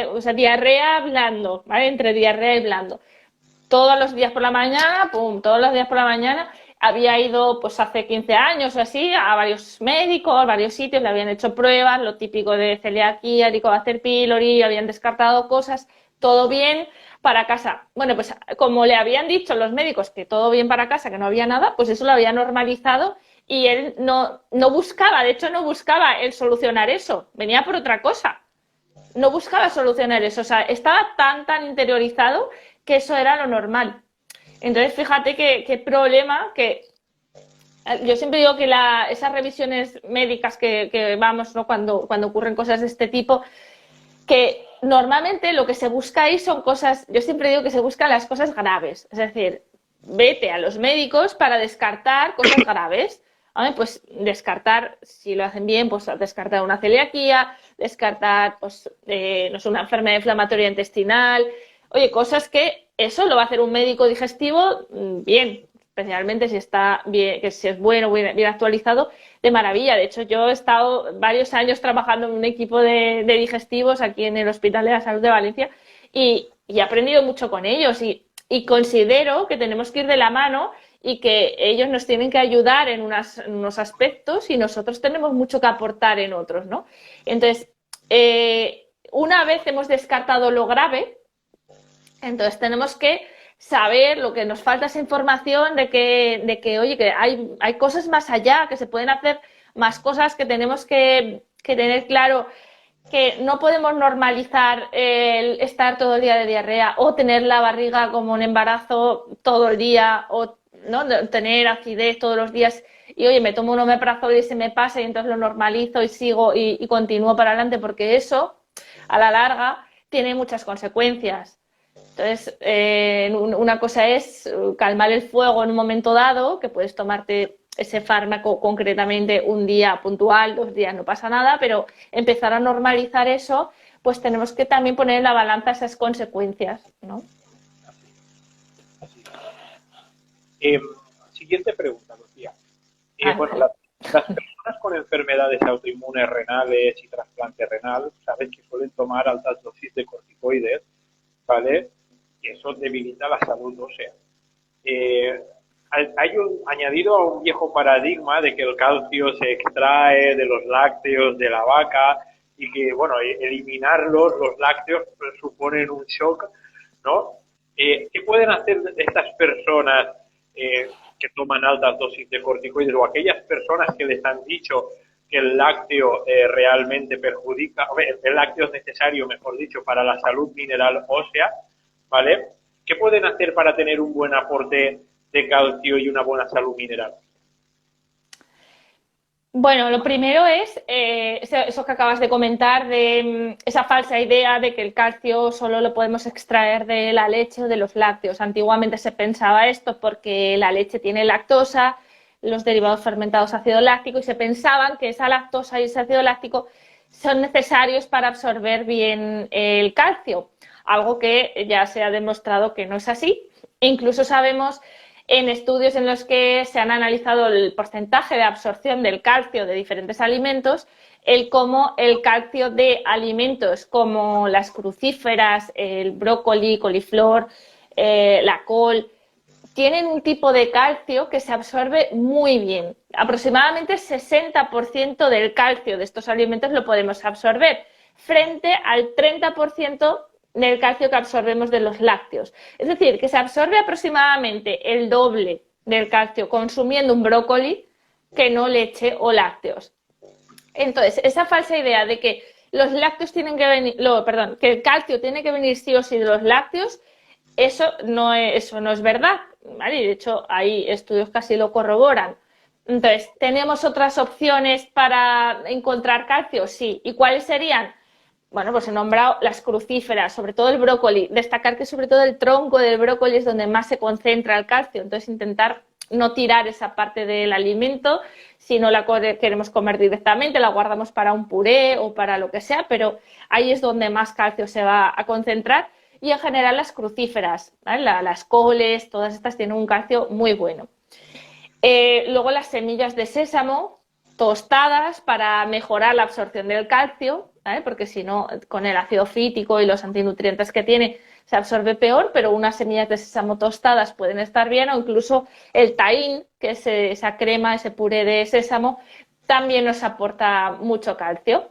o sea, diarrea blando, ¿vale? Entre diarrea y blando. Todos los días por la mañana, pum, todos los días por la mañana. Había ido pues hace 15 años o así a varios médicos, a varios sitios, le habían hecho pruebas, lo típico de celiaquía, Helicobacter pylori, habían descartado cosas, todo bien para casa. Bueno, pues como le habían dicho los médicos que todo bien para casa, que no había nada, pues eso lo había normalizado y él no buscaba, de hecho no buscaba el solucionar eso, venía por otra cosa. No buscaba solucionar eso, o sea, estaba tan interiorizado que eso era lo normal. Entonces, fíjate qué problema que yo siempre digo que esas revisiones médicas que vamos, ¿no? cuando ocurren cosas de este tipo, que normalmente lo que se busca ahí son cosas, yo siempre digo que se buscan las cosas graves, es decir, vete a los médicos para descartar cosas graves. ¿Vale? Pues descartar, si lo hacen bien, pues descartar una celiaquía, descartar pues, no sé, una enfermedad inflamatoria intestinal, oye, cosas que eso lo va a hacer un médico digestivo bien, especialmente si está bien, que si es bueno, bien actualizado, de maravilla. De hecho, yo he estado varios años trabajando en un equipo de digestivos aquí en el Hospital de la Salud de Valencia y he aprendido mucho con ellos y considero que tenemos que ir de la mano y que ellos nos tienen que ayudar en unos aspectos y nosotros tenemos mucho que aportar en otros, ¿no? Entonces, una vez hemos descartado lo grave, entonces tenemos que saber lo que nos falta esa información de que oye, que hay cosas más allá, que se pueden hacer más cosas, que tenemos que tener claro que no podemos normalizar el estar todo el día de diarrea o tener la barriga como un embarazo todo el día o ¿no? Tener acidez todos los días y oye, me tomo un omeprazol y se me pasa y entonces lo normalizo y sigo y continúo para adelante porque eso a la larga tiene muchas consecuencias. Entonces, una cosa es calmar el fuego en un momento dado, que puedes tomarte ese fármaco concretamente un día puntual, 2 días, no pasa nada, pero empezar a normalizar eso, pues tenemos que también poner en la balanza esas consecuencias, ¿no? Siguiente pregunta, Lucía. Bueno, las personas con enfermedades autoinmunes renales y trasplante renal, sabes que suelen tomar altas dosis de corticoides, ¿vale? Y eso debilita la salud ósea. Hay añadido a un viejo paradigma de que el calcio se extrae de los lácteos de la vaca y que, bueno, eliminarlos, los lácteos, pues, suponen un shock, ¿no? ¿Qué pueden hacer estas personas que toman altas dosis de corticoides o aquellas personas que les han dicho que el lácteo realmente perjudica, el lácteo es necesario, mejor dicho, para la salud mineral ósea, ¿vale? ¿Qué pueden hacer para tener un buen aporte de calcio y una buena salud mineral? Bueno, lo primero es eso que acabas de comentar, de esa falsa idea de que el calcio solo lo podemos extraer de la leche o de los lácteos. Antiguamente se pensaba esto porque la leche tiene lactosa, los derivados fermentados ácido láctico, y se pensaban que esa lactosa y ese ácido láctico son necesarios para absorber bien el calcio, algo que ya se ha demostrado que no es así. Incluso sabemos en estudios en los que se han analizado el porcentaje de absorción del calcio de diferentes alimentos, cómo el calcio de alimentos como las crucíferas, el brócoli, coliflor, la col, tienen un tipo de calcio que se absorbe muy bien. Aproximadamente el 60% del calcio de estos alimentos lo podemos absorber, frente al 30% del calcio que absorbemos de los lácteos. Es decir, que se absorbe aproximadamente el doble del calcio consumiendo un brócoli que no leche o lácteos. Entonces, esa falsa idea de que los lácteos tienen que venir, que el calcio tiene que venir sí o sí de los lácteos, eso no es verdad, ¿vale? Y de hecho, hay estudios que así lo corroboran. Entonces, ¿tenemos otras opciones para encontrar calcio? Sí. ¿Y cuáles serían? Bueno, pues he nombrado las crucíferas, sobre todo el brócoli. Destacar que sobre todo el tronco del brócoli es donde más se concentra el calcio. Entonces, intentar no tirar esa parte del alimento. Si no la queremos comer directamente, la guardamos para un puré o para lo que sea, pero ahí es donde más calcio se va a concentrar. Y en general las crucíferas, ¿vale? Las coles, todas estas tienen un calcio muy bueno. Luego las semillas de sésamo tostadas para mejorar la absorción del calcio, ¿vale? Porque si no, con el ácido fítico y los antinutrientes que tiene, se absorbe peor, pero unas semillas de sésamo tostadas pueden estar bien, o incluso el tahín, que es esa crema, ese puré de sésamo, también nos aporta mucho calcio.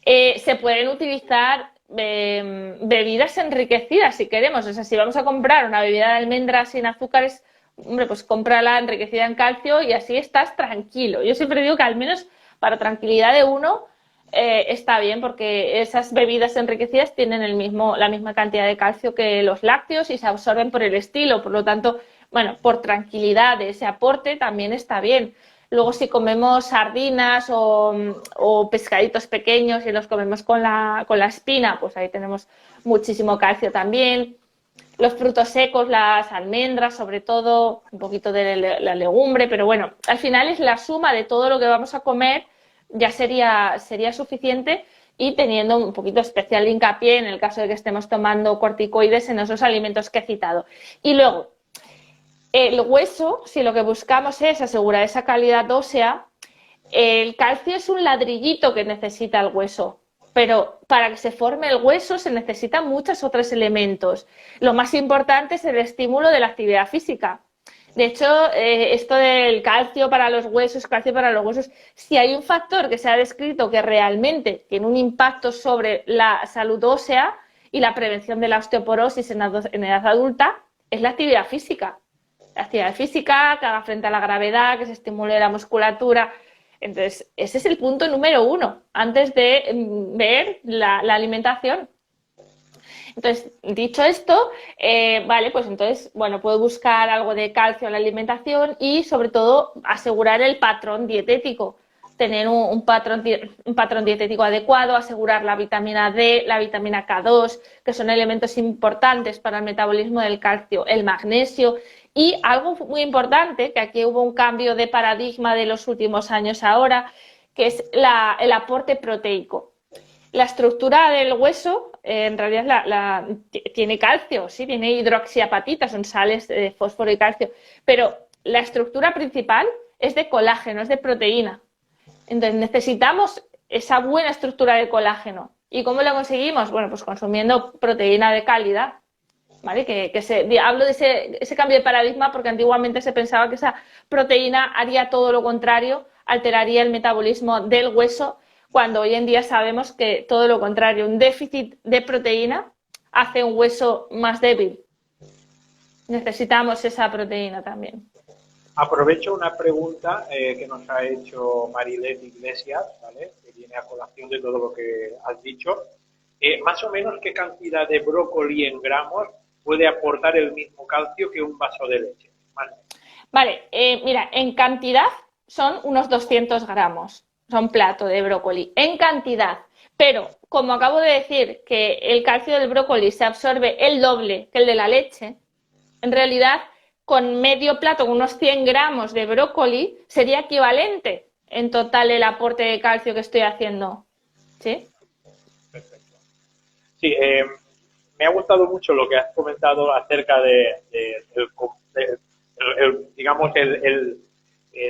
Se pueden utilizar bebidas enriquecidas si queremos. O sea, si vamos a comprar una bebida de almendras sin azúcares, hombre, pues cómprala enriquecida en calcio y así estás tranquilo. Yo siempre digo que al menos para tranquilidad de uno está bien, porque esas bebidas enriquecidas tienen la misma cantidad de calcio que los lácteos y se absorben por el estilo. Por lo tanto, bueno, por tranquilidad de ese aporte también está bien. Luego, si comemos sardinas o pescaditos pequeños y los comemos con la espina, pues ahí tenemos muchísimo calcio también. Los frutos secos, las almendras, sobre todo, un poquito de la legumbre, pero bueno, al final es la suma de todo lo que vamos a comer, ya sería suficiente, y teniendo un poquito especial hincapié en el caso de que estemos tomando corticoides en esos alimentos que he citado. Y luego, el hueso, si lo que buscamos es asegurar esa calidad ósea, el calcio es un ladrillito que necesita el hueso, pero para que se forme el hueso se necesitan muchos otros elementos. Lo más importante es el estímulo de la actividad física. De hecho, esto del calcio para los huesos, si hay un factor que se ha descrito que realmente tiene un impacto sobre la salud ósea y la prevención de la osteoporosis en edad adulta, es la actividad física. La actividad física que haga frente a la gravedad, que se estimule la musculatura. Entonces, ese es el punto número 1, antes de ver la alimentación. Entonces, dicho esto, vale, pues entonces, bueno, puedo buscar algo de calcio en la alimentación y, sobre todo, asegurar el patrón dietético. tener un patrón dietético adecuado, asegurar la vitamina D, la vitamina K2, que son elementos importantes para el metabolismo del calcio, el magnesio y algo muy importante, que aquí hubo un cambio de paradigma de los últimos años ahora, que es el aporte proteico. La estructura del hueso en realidad tiene calcio, sí, tiene hidroxiapatita, son sales de fósforo y calcio, pero la estructura principal es de colágeno, es de proteína. Entonces necesitamos esa buena estructura de colágeno. ¿Y cómo lo conseguimos? Bueno, pues consumiendo proteína de calidad, ¿vale? Hablo de ese cambio de paradigma porque antiguamente se pensaba que esa proteína haría todo lo contrario, alteraría el metabolismo del hueso, cuando hoy en día sabemos que todo lo contrario, un déficit de proteína hace un hueso más débil. Necesitamos esa proteína también. Aprovecho una pregunta que nos ha hecho Marilet Iglesias, ¿vale? Que viene a colación de todo lo que has dicho. Más o menos, ¿qué cantidad de brócoli en gramos puede aportar el mismo calcio que un vaso de leche? Vale, mira, en cantidad son unos 200 gramos, son plato de brócoli, en cantidad. Pero, como acabo de decir, que el calcio del brócoli se absorbe el doble que el de la leche, en realidad, con medio plato, con unos 100 gramos de brócoli, sería equivalente en total el aporte de calcio que estoy haciendo. ¿Sí? Perfecto. Sí, me ha gustado mucho lo que has comentado acerca digamos,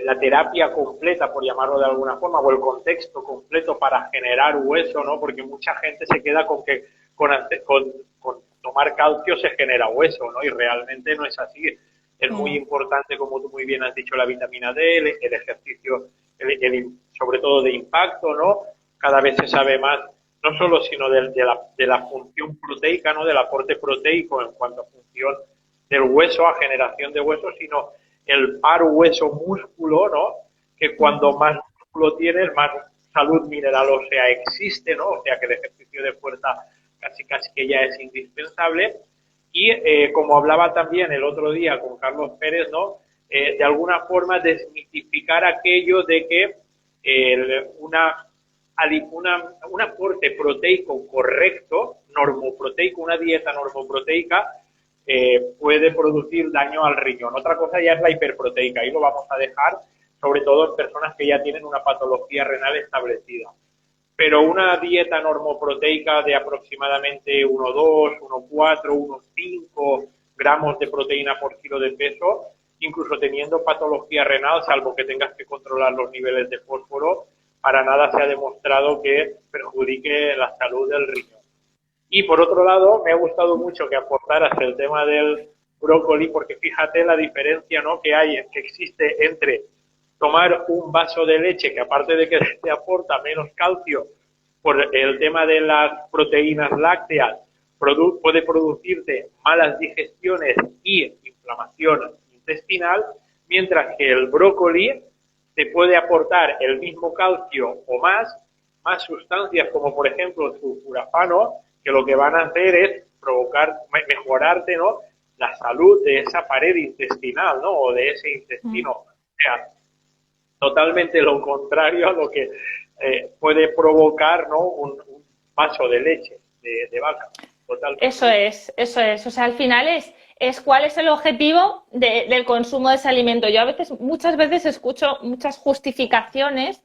la terapia completa, por llamarlo de alguna forma, o el contexto completo para generar hueso, ¿no? Porque mucha gente se queda con que con tomar calcio se genera hueso, ¿no? Y realmente no es así. Es muy importante, como tú muy bien has dicho, la vitamina D, el ejercicio, sobre todo de impacto, ¿no? Cada vez se sabe más, no solo sino de la función proteica, ¿no? Del aporte proteico en cuanto a función del hueso, a generación de hueso, sino el par hueso-músculo, ¿no? Que cuando más músculo tienes, más salud mineral ósea existe, ¿no? O sea que el ejercicio de fuerza casi que ya es indispensable. Y como hablaba también el otro día con Carlos Pérez, ¿no? De alguna forma desmitificar aquello de que un aporte proteico correcto, normoproteico, una dieta normoproteica, puede producir daño al riñón. Otra cosa ya es la hiperproteica, ahí lo vamos a dejar, sobre todo en personas que ya tienen una patología renal establecida. Pero una dieta normoproteica de aproximadamente 1,2, 1,4, 1,5 gramos de proteína por kilo de peso, incluso teniendo patología renal, salvo que tengas que controlar los niveles de fósforo, para nada se ha demostrado que perjudique la salud del riñón. Y por otro lado, me ha gustado mucho que aportaras el tema del brócoli, porque fíjate la diferencia, ¿no? que existe entre tomar un vaso de leche, que aparte de que te aporta menos calcio por el tema de las proteínas lácteas, puede producirte malas digestiones y inflamación intestinal, mientras que el brócoli te puede aportar el mismo calcio o más sustancias como por ejemplo el sulforafano, que lo que van a hacer es mejorarte, ¿no? La salud de esa pared intestinal, ¿no? O de ese intestino. O sea, totalmente lo contrario a lo que puede provocar, ¿no? Un vaso de leche de vaca. Totalmente. Eso es. O sea, al final es cuál es el objetivo del consumo de ese alimento. Yo muchas veces escucho muchas justificaciones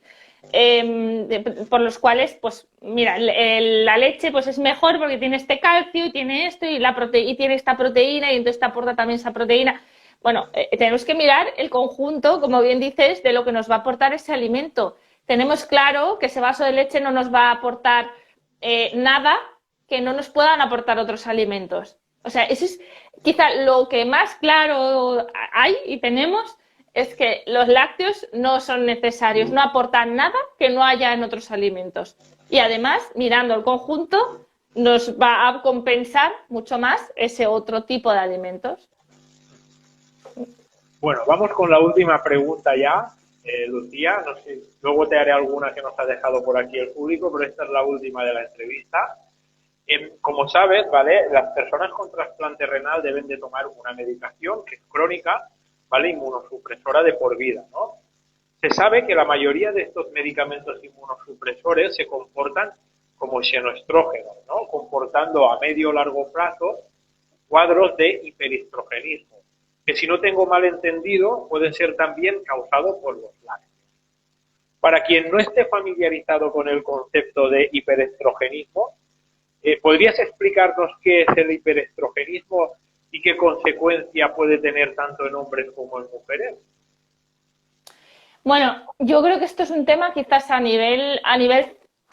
por los cuales, pues, mira, la leche pues es mejor porque tiene este calcio y tiene esto y tiene esta proteína y entonces te aporta también esa proteína. Bueno, tenemos que mirar el conjunto, como bien dices, de lo que nos va a aportar ese alimento. Tenemos claro que ese vaso de leche no nos va a aportar nada que no nos puedan aportar otros alimentos. O sea, eso es quizá lo que más claro hay y tenemos, es que los lácteos no son necesarios, no aportan nada que no haya en otros alimentos. Y además, mirando el conjunto, nos va a compensar mucho más ese otro tipo de alimentos. Bueno, vamos con la última pregunta ya, Lucía. No sé, luego te haré alguna que nos ha dejado por aquí el público, pero esta es la última de la entrevista. Como sabes, ¿vale? Las personas con trasplante renal deben de tomar una medicación que es crónica, ¿vale? Inmunosupresora de por vida, ¿no? Se sabe que la mayoría de estos medicamentos inmunosupresores se comportan como xenoestrógenos, ¿no? Comportando a medio o largo plazo cuadros de hiperestrogenismo, que si no tengo mal entendido pueden ser también causados por los lácteos. Para quien no esté familiarizado con el concepto de hiperestrogenismo, ¿podrías explicarnos qué es el hiperestrogenismo y qué consecuencia puede tener tanto en hombres como en mujeres? Bueno, yo creo que esto es un tema quizás a nivel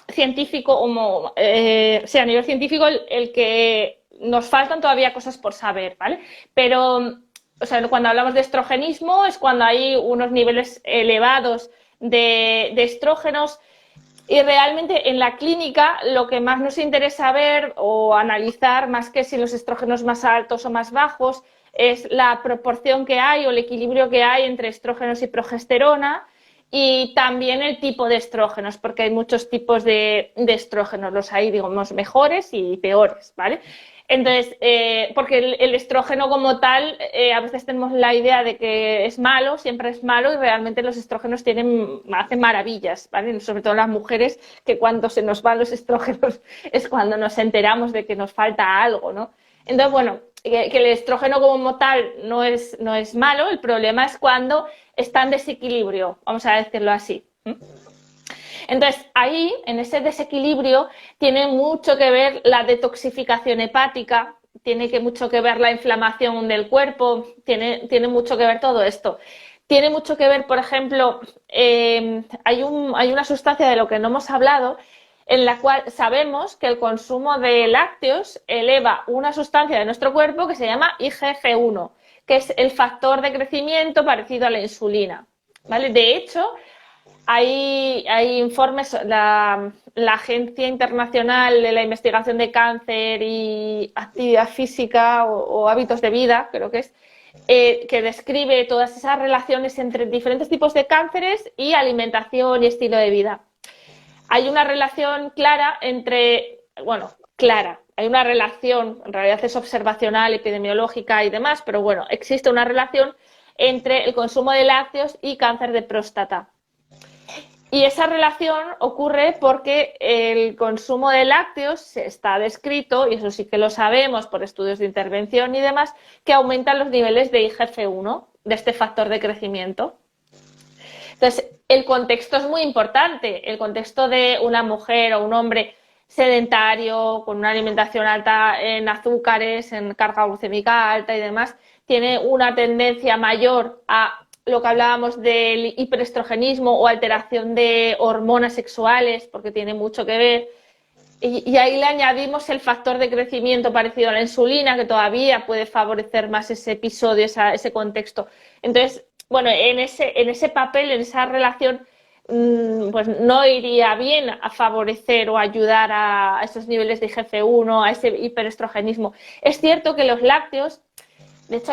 científico, sí, a nivel científico el que nos faltan todavía cosas por saber, ¿vale? Pero, o sea, cuando hablamos de estrogenismo es cuando hay unos niveles elevados de estrógenos y realmente en la clínica lo que más nos interesa ver o analizar, más que si los estrógenos más altos o más bajos, es la proporción que hay o el equilibrio que hay entre estrógenos y progesterona y también el tipo de estrógenos, porque hay muchos tipos de estrógenos, los hay, digamos, mejores y peores, ¿vale? Entonces, porque el estrógeno como tal, a veces tenemos la idea de que es malo, siempre es malo, y realmente los estrógenos hacen maravillas, ¿vale? Sobre todo las mujeres, que cuando se nos van los estrógenos es cuando nos enteramos de que nos falta algo, ¿no? Entonces, bueno, que el estrógeno como tal no es malo, el problema es cuando está en desequilibrio, vamos a decirlo así. Entonces, ahí, en ese desequilibrio, tiene mucho que ver la detoxificación hepática, tiene mucho que ver la inflamación del cuerpo, tiene mucho que ver todo esto. Tiene mucho que ver, por ejemplo, hay una sustancia de lo que no hemos hablado, en la cual sabemos que el consumo de lácteos eleva una sustancia de nuestro cuerpo que se llama IGF-1, que es el factor de crecimiento parecido a la insulina, ¿vale? De hecho, hay informes, la Agencia Internacional de la Investigación de Cáncer y Actividad Física o Hábitos de Vida, creo que es, que describe todas esas relaciones entre diferentes tipos de cánceres y alimentación y estilo de vida. Hay una relación clara hay una relación, en realidad es observacional, epidemiológica y demás, pero bueno, existe una relación entre el consumo de lácteos y cáncer de próstata. Y esa relación ocurre porque el consumo de lácteos está descrito, y eso sí que lo sabemos por estudios de intervención y demás, que aumentan los niveles de IGF-1, de este factor de crecimiento. Entonces, el contexto es muy importante, el contexto de una mujer o un hombre sedentario, con una alimentación alta en azúcares, en carga glucémica alta y demás, tiene una tendencia mayor a lo que hablábamos del hiperestrogenismo o alteración de hormonas sexuales, porque tiene mucho que ver. Y ahí le añadimos el factor de crecimiento parecido a la insulina, que todavía puede favorecer más ese episodio, ese contexto. Entonces, bueno, en ese papel, en esa relación, pues no iría bien a favorecer o ayudar a esos niveles de IGF-1, a ese hiperestrogenismo. Es cierto que los lácteos, de hecho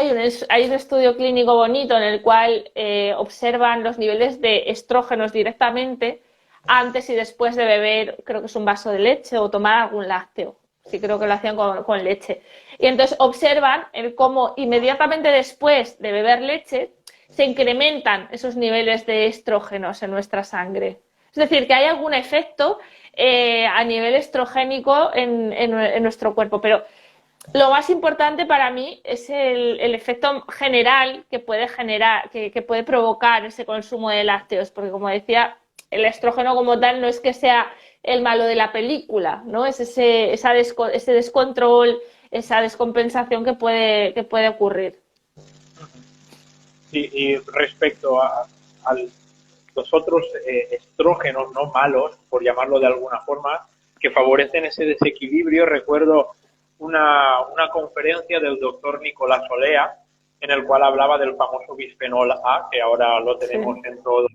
hay un estudio clínico bonito en el cual observan los niveles de estrógenos directamente antes y después de beber, creo que es un vaso de leche o tomar algún lácteo. Sí, creo que lo hacían con leche. Y entonces observan cómo inmediatamente después de beber leche se incrementan esos niveles de estrógenos en nuestra sangre. Es decir, que hay algún efecto a nivel estrogénico en nuestro cuerpo. Pero lo más importante para mí es el efecto general que puede generar, que puede provocar ese consumo de lácteos. Porque, como decía, el estrógeno como tal no es que sea el malo de la película, ¿no? Es ese descontrol, esa descompensación que puede ocurrir. Sí, y respecto a los otros estrógenos no malos, por llamarlo de alguna forma, que favorecen ese desequilibrio, recuerdo una conferencia del doctor Nicolás Olea, en el cual hablaba del famoso bisfenol A, que ahora lo tenemos sí. en todas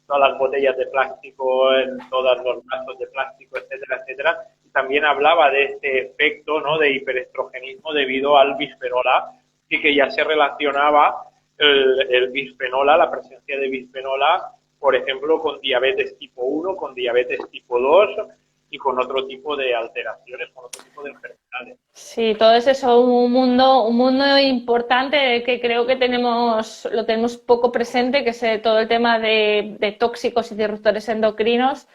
las botellas de plástico, en todos los vasos de plástico, etcétera, etcétera. Y también hablaba de este efecto, ¿no?, de hiperestrogenismo debido al bisfenol A, y que ya se relacionaba el bisfenol A, la presencia de bisfenol A, por ejemplo, con diabetes tipo 1, con diabetes tipo 2 y con otro tipo de alteraciones, con otro tipo de enfermedades. Sí, todo es eso, un mundo importante que creo que lo tenemos poco presente, que es todo el tema de tóxicos y disruptores endocrinos,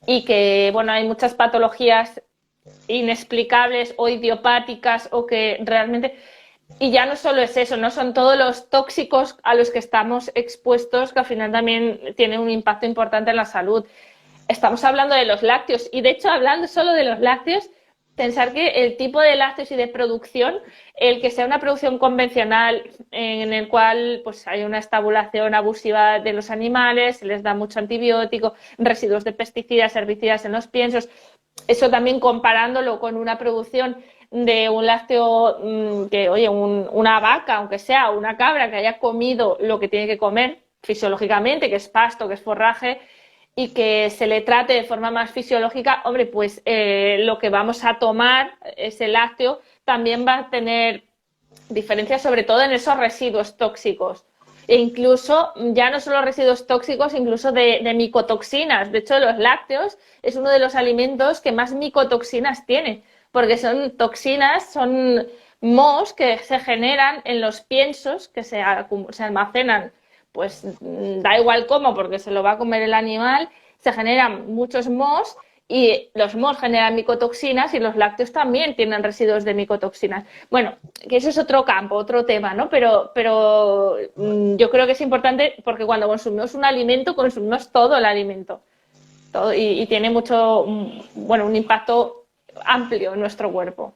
y que, bueno, hay muchas patologías inexplicables o idiopáticas o que realmente... Y ya no solo es eso, no son todos los tóxicos a los que estamos expuestos que al final también tienen un impacto importante en la salud. Estamos hablando de los lácteos y de hecho hablando solo de los lácteos, pensar que el tipo de lácteos y de producción, el que sea una producción convencional en el cual pues hay una estabulación abusiva de los animales, se les da mucho antibiótico, residuos de pesticidas, herbicidas en los piensos, eso también comparándolo con una producción de un lácteo que, oye, una vaca, aunque sea una cabra que haya comido lo que tiene que comer fisiológicamente, que es pasto, que es forraje, y que se le trate de forma más fisiológica, hombre, pues lo que vamos a tomar, ese lácteo, también va a tener diferencias, sobre todo en esos residuos tóxicos. E incluso, ya no solo residuos tóxicos, incluso de micotoxinas. De hecho, los lácteos es uno de los alimentos que más micotoxinas tiene, porque son toxinas, son mohos que se generan en los piensos, que se almacenan, pues da igual cómo, porque se lo va a comer el animal, se generan muchos mohos y los mohos generan micotoxinas y los lácteos también tienen residuos de micotoxinas. Bueno, que eso es otro campo, otro tema, ¿no? Pero yo creo que es importante porque cuando consumimos un alimento, consumimos todo el alimento. Todo, y tiene mucho, bueno, un impacto amplio en nuestro cuerpo.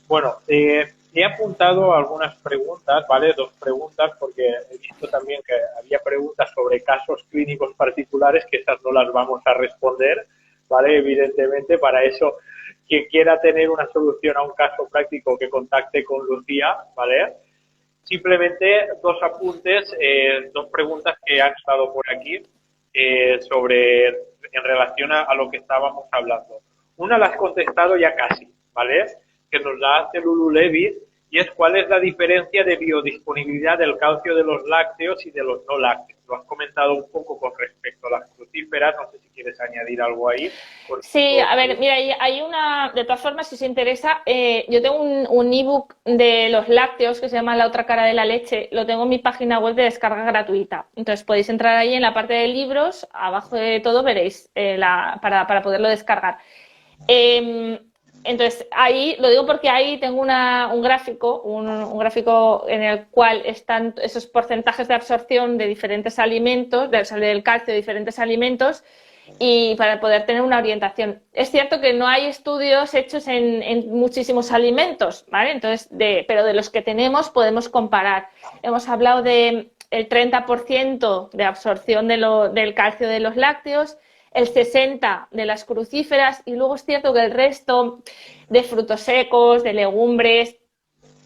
Bueno, he apuntado algunas preguntas, ¿vale? 2 preguntas, porque he visto también que había preguntas sobre casos clínicos particulares, que esas no las vamos a responder, ¿vale? Evidentemente, para eso, quien quiera tener una solución a un caso práctico, que contacte con Lucía, ¿vale? Simplemente 2 apuntes, 2 preguntas que han estado por aquí en relación a lo que estábamos hablando. Una la has contestado ya casi, ¿vale? Que nos la hace Lulu Levy, y es cuál es la diferencia de biodisponibilidad del calcio de los lácteos y de los no lácteos. Lo has comentado un poco con respecto a las crucíferas, no sé si quieres añadir algo ahí. Sí, a ver, mira, hay una, de todas formas, si os interesa, yo tengo un ebook de los lácteos que se llama La otra cara de la leche, lo tengo en mi página web de descarga gratuita. Entonces podéis entrar ahí en la parte de libros, abajo de todo veréis para poderlo descargar. Entonces, ahí lo digo porque ahí tengo un gráfico en el cual están esos porcentajes de absorción de diferentes alimentos, del calcio de diferentes alimentos, y para poder tener una orientación. Es cierto que no hay estudios hechos en muchísimos alimentos, ¿vale? Entonces, pero de los que tenemos podemos comparar. Hemos hablado del 30% de absorción del calcio de los lácteos, el 60% de las crucíferas, y luego es cierto que el resto de frutos secos, de legumbres,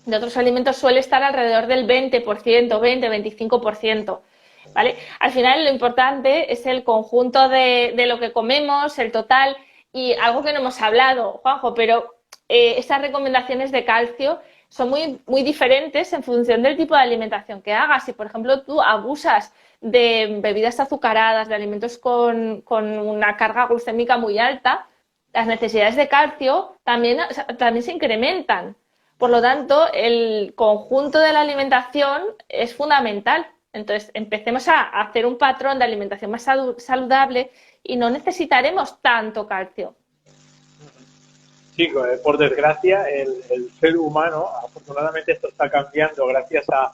de otros alimentos suele estar alrededor del 20%, 20-25%. ¿Vale? Al final lo importante es el conjunto de lo que comemos, el total, y algo que no hemos hablado, Juanjo, pero esas recomendaciones de calcio son muy diferentes en función del tipo de alimentación que hagas. Si, por ejemplo, tú abusas de bebidas azucaradas, de alimentos con una carga glucémica muy alta, las necesidades de calcio también se incrementan. Por lo tanto, el conjunto de la alimentación es fundamental. Entonces, empecemos a hacer un patrón de alimentación más saludable y no necesitaremos tanto calcio. Sí, por desgracia, el ser humano, afortunadamente esto está cambiando gracias a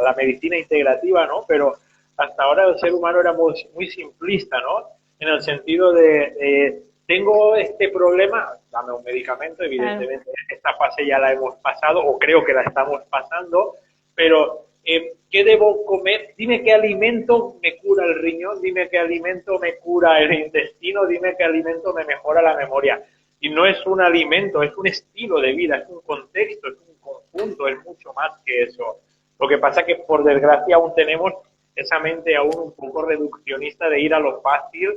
la medicina integrativa, ¿no? Pero hasta ahora el ser humano era muy simplista, ¿no? En el sentido de tengo este problema, dame un medicamento, evidentemente esta fase ya la hemos pasado, o creo que la estamos pasando, pero ¿qué debo comer? Dime qué alimento me cura el riñón, dime qué alimento me cura el intestino, dime qué alimento me mejora la memoria. Y no es un alimento, es un estilo de vida, es un contexto, es un conjunto, es mucho más que eso. Lo que pasa es que, por desgracia, aún tenemos esa mente aún un poco reduccionista de ir a lo fácil,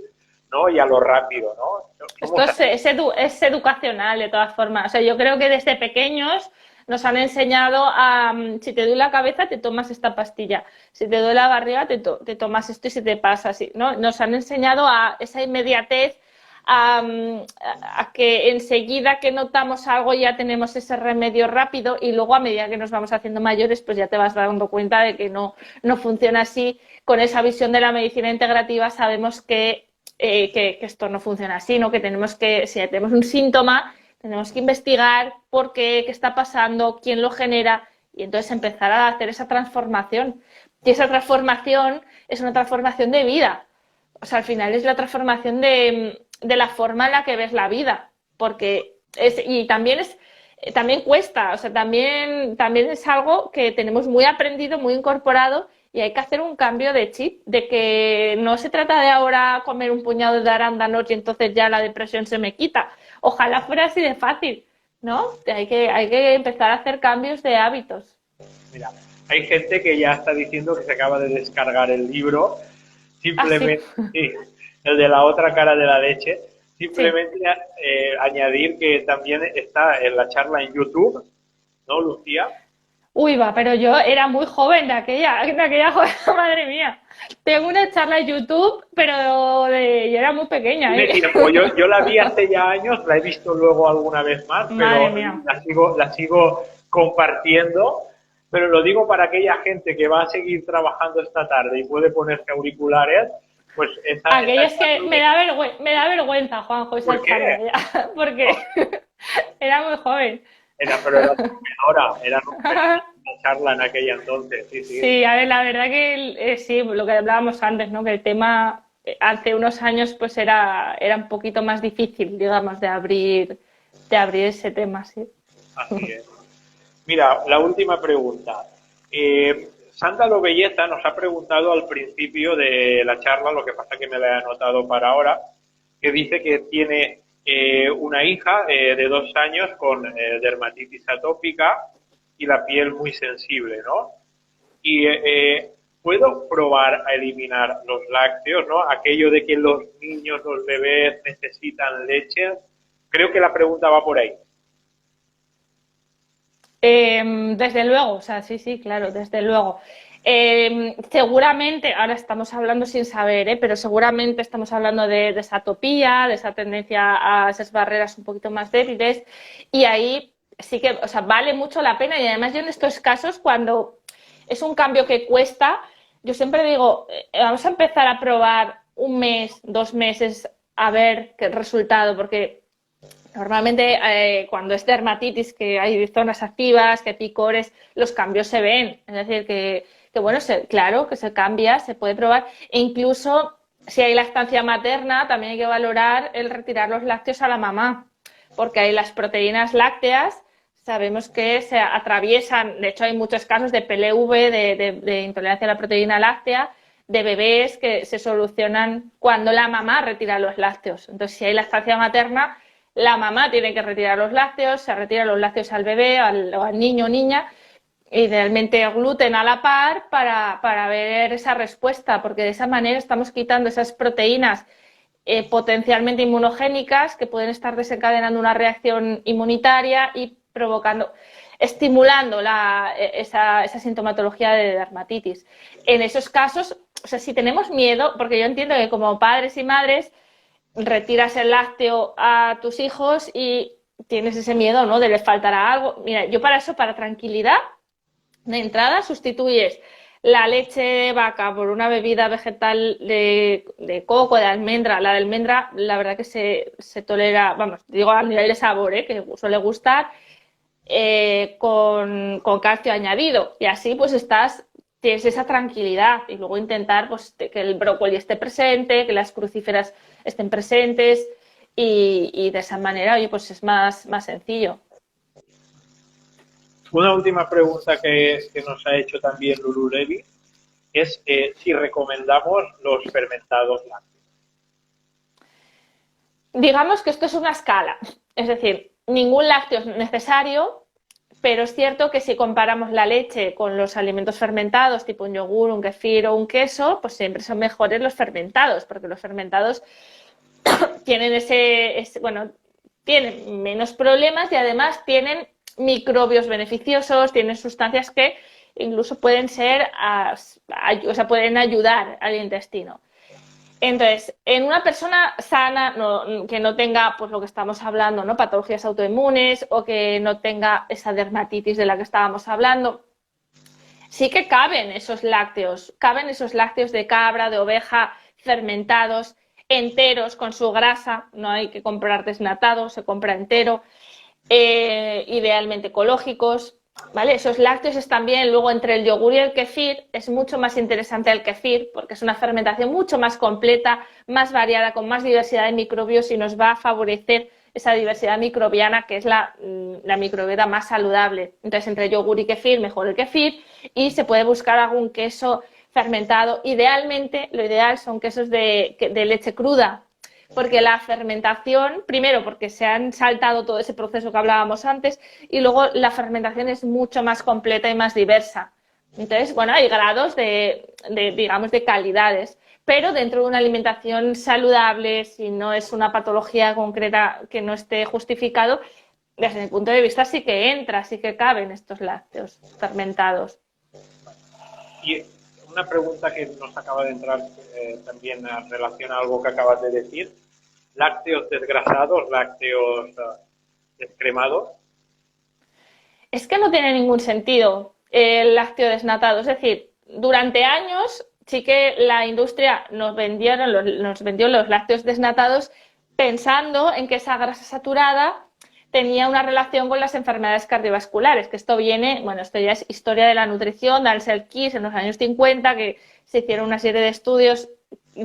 ¿no? Y a lo rápido, ¿no? Esto es educacional, de todas formas. O sea, yo creo que desde pequeños nos han enseñado a, si te duele la cabeza, te tomas esta pastilla, si te duele la barriga, te tomas esto y se te pasa, así, ¿no? Nos han enseñado a esa inmediatez, a que enseguida que notamos algo ya tenemos ese remedio rápido y luego a medida que nos vamos haciendo mayores pues ya te vas dando cuenta de que no funciona así. Con esa visión de la medicina integrativa sabemos que esto no funciona así, ¿no? Que tenemos que, si tenemos un síntoma, tenemos que investigar por qué está pasando, quién lo genera y entonces empezar a hacer esa transformación. Y esa transformación es una transformación de vida. O sea, al final es la transformación de la forma en la que ves la vida, porque también cuesta, o sea, también es algo que tenemos muy aprendido, muy incorporado y hay que hacer un cambio de chip, de que no se trata de ahora comer un puñado de arándanos y entonces ya la depresión se me quita. Ojalá fuera así de fácil, ¿no? Hay que empezar a hacer cambios de hábitos. Mira, hay gente que ya está diciendo que se acaba de descargar el libro. Simplemente, sí, el de la otra cara de la leche. Simplemente añadir que también está en la charla en YouTube, ¿no, Lucía? Uy, va, pero yo era muy joven de aquella joven, madre mía. Tengo una charla en YouTube, pero yo era muy pequeña, ¿eh? Yo la vi hace ya años, la he visto luego alguna vez más, pero la sigo compartiendo. Pero lo digo para aquella gente que va a seguir trabajando esta tarde y puede ponerse auriculares, pues aquellos que me da vergüenza, Juanjo, esa charla ya, porque era muy joven. Pero era una charla en aquella entonces, sí. Sí, a ver, la verdad que sí, lo que hablábamos antes, ¿no? Que el tema hace unos años pues era un poquito más difícil, digamos, de abrir ese tema, sí. Así es. Mira, la última pregunta. Sándalo Belleza nos ha preguntado al principio de la charla, lo que pasa que me la he anotado para ahora, que dice que tiene una hija de 2 años con dermatitis atópica y la piel muy sensible, ¿no? Y puedo probar a eliminar los lácteos, ¿no? Aquello de que los niños, los bebés necesitan leche. Creo que la pregunta va por ahí. Desde luego, o sea, sí, claro, desde luego. Seguramente, ahora estamos hablando sin saber, pero seguramente estamos hablando de esa atopía, de esa tendencia a esas barreras un poquito más débiles y ahí sí que, o sea, vale mucho la pena y además yo en estos casos cuando es un cambio que cuesta, yo siempre digo, vamos a empezar a probar 1 mes, 2 meses a ver qué resultado, porque normalmente cuando es dermatitis, que hay zonas activas, que hay picores, los cambios se ven. Es decir, que bueno, claro, que se cambia, se puede probar. E incluso si hay lactancia materna, también hay que valorar el retirar los lácteos a la mamá, porque hay las proteínas lácteas, sabemos que se atraviesan, de hecho hay muchos casos de PLV, de intolerancia a la proteína láctea, de bebés que se solucionan cuando la mamá retira los lácteos. Entonces, si hay lactancia materna, la mamá tiene que retirar los lácteos, se retiran los lácteos al bebé, al niño o niña, idealmente gluten a la par para ver esa respuesta, porque de esa manera estamos quitando esas proteínas potencialmente inmunogénicas que pueden estar desencadenando una reacción inmunitaria y estimulando esa sintomatología de dermatitis. En esos casos, o sea, si tenemos miedo, porque yo entiendo que como padres y madres retiras el lácteo a tus hijos y tienes ese miedo, ¿no? De les faltará algo. Mira, yo para eso, para tranquilidad, de entrada sustituyes la leche de vaca por una bebida vegetal de coco, de almendra. La de almendra, la verdad que se tolera, vamos, digo a nivel de sabor, que suele gustar, con calcio añadido. Y así pues tienes esa tranquilidad y luego intentar pues, que el brócoli esté presente, que las crucíferas estén presentes y de esa manera, oye, pues es más sencillo. Una última pregunta que nos ha hecho también Lulu Levi es si recomendamos los fermentados lácteos. Digamos que esto es una escala, es decir, ningún lácteo es necesario, pero es cierto que si comparamos la leche con los alimentos fermentados, tipo un yogur, un kefir o un queso, pues siempre son mejores los fermentados, porque los fermentados tienen tienen menos problemas y además tienen microbios beneficiosos, tienen sustancias que incluso pueden ser, o sea, pueden ayudar al intestino. Entonces, en una persona sana, que no tenga, pues lo que estamos hablando, ¿no? Patologías autoinmunes o que no tenga esa dermatitis de la que estábamos hablando, sí que caben esos lácteos de cabra, de oveja, fermentados, enteros con su grasa, no hay que comprar desnatado, se compra entero, idealmente ecológicos, ¿vale? Esos lácteos están bien. Luego, entre el yogur y el kefir, es mucho más interesante el kefir porque es una fermentación mucho más completa, más variada, con más diversidad de microbios y nos va a favorecer esa diversidad microbiana que es la microbiota más saludable. Entonces, entre yogur y kefir, mejor el kefir, y se puede buscar algún queso fermentado. Idealmente, lo ideal son quesos de leche cruda, porque la fermentación, primero porque se han saltado todo ese proceso que hablábamos antes, y luego la fermentación es mucho más completa y más diversa. Entonces, bueno, hay grados digamos, de calidades, pero dentro de una alimentación saludable, si no es una patología concreta que no esté justificado, desde mi punto de vista sí que entra, sí que caben estos lácteos fermentados. Y una pregunta que nos acaba de entrar también en relación a algo que acabas de decir. ¿Lácteos desgrasados, lácteos descremados? Es que no tiene ningún sentido el lácteo desnatado. Es decir, durante años sí que la industria nos vendió los lácteos desnatados pensando en que esa grasa saturada tenía una relación con las enfermedades cardiovasculares, que esto esto ya es historia de la nutrición, de Ansel Keys en los años 50, que se hicieron una serie de estudios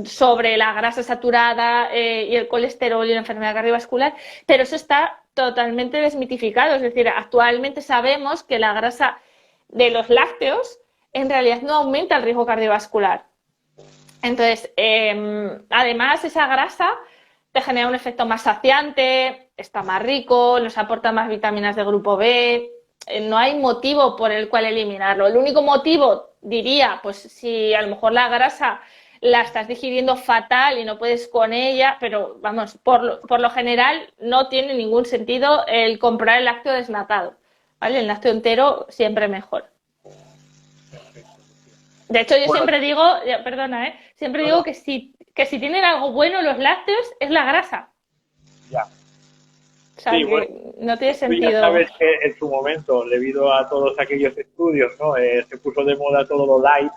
sobre la grasa saturada y el colesterol y la enfermedad cardiovascular, pero eso está totalmente desmitificado. Es decir, actualmente sabemos que la grasa de los lácteos en realidad no aumenta el riesgo cardiovascular. Entonces, además, esa grasa te genera un efecto más saciante, está más rico, nos aporta más vitaminas de grupo B, no hay motivo por el cual eliminarlo. El único motivo, diría, pues si a lo mejor la grasa la estás digiriendo fatal y no puedes con ella, pero vamos, por lo general no tiene ningún sentido el comprar el lácteo desnatado, ¿vale? El lácteo entero siempre mejor. De hecho, yo siempre digo, perdona, siempre digo que si tienen algo bueno los lácteos es la grasa. Ya. O sea, sí, que no tiene sentido. Ya sabes que en su momento, debido a todos aquellos estudios, ¿no? Se puso de moda todo lo light,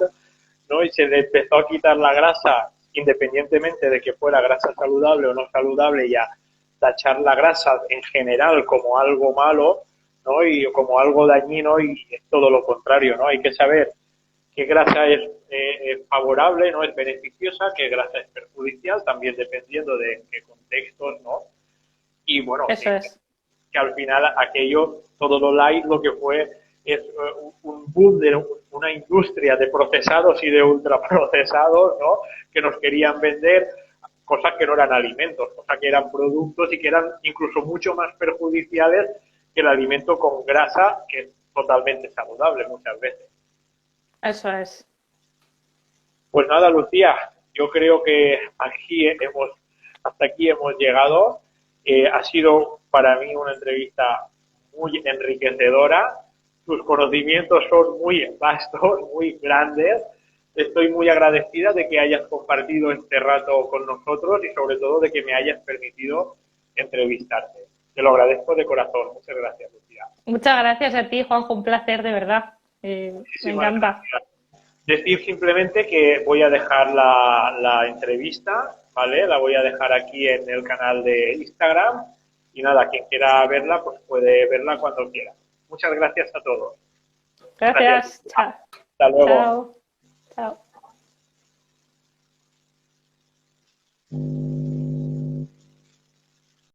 ¿no? Y se le empezó a quitar la grasa, independientemente de que fuera grasa saludable o no saludable, y a tachar la grasa en general como algo malo, ¿no? Y como algo dañino, y es todo lo contrario, ¿no? Hay que saber qué grasa es favorable, no es beneficiosa, qué grasa es perjudicial, también dependiendo de qué contextos, ¿no? Y bueno, que al final aquello, todo lo light, lo que fue es un boom de una industria de procesados y de ultraprocesados, ¿no? Que nos querían vender cosas que no eran alimentos, cosas que eran productos y que eran incluso mucho más perjudiciales que el alimento con grasa, que es totalmente saludable muchas veces. Eso es. Pues nada, Lucía, yo creo que hasta aquí hemos llegado. Ha sido para mí una entrevista muy enriquecedora. Tus conocimientos son muy vastos, muy grandes. Estoy muy agradecida de que hayas compartido este rato con nosotros y sobre todo de que me hayas permitido entrevistarte. Te lo agradezco de corazón. Muchas gracias, Lucía. Muchas gracias a ti, Juanjo. Un placer, de verdad. Me encanta. Decir simplemente que voy a dejar la entrevista, ¿vale? La voy a dejar aquí en el canal de Instagram y nada, quien quiera verla, pues puede verla cuando quiera. Muchas gracias a todos. Gracias. Chao. Hasta luego. Chao. Chao.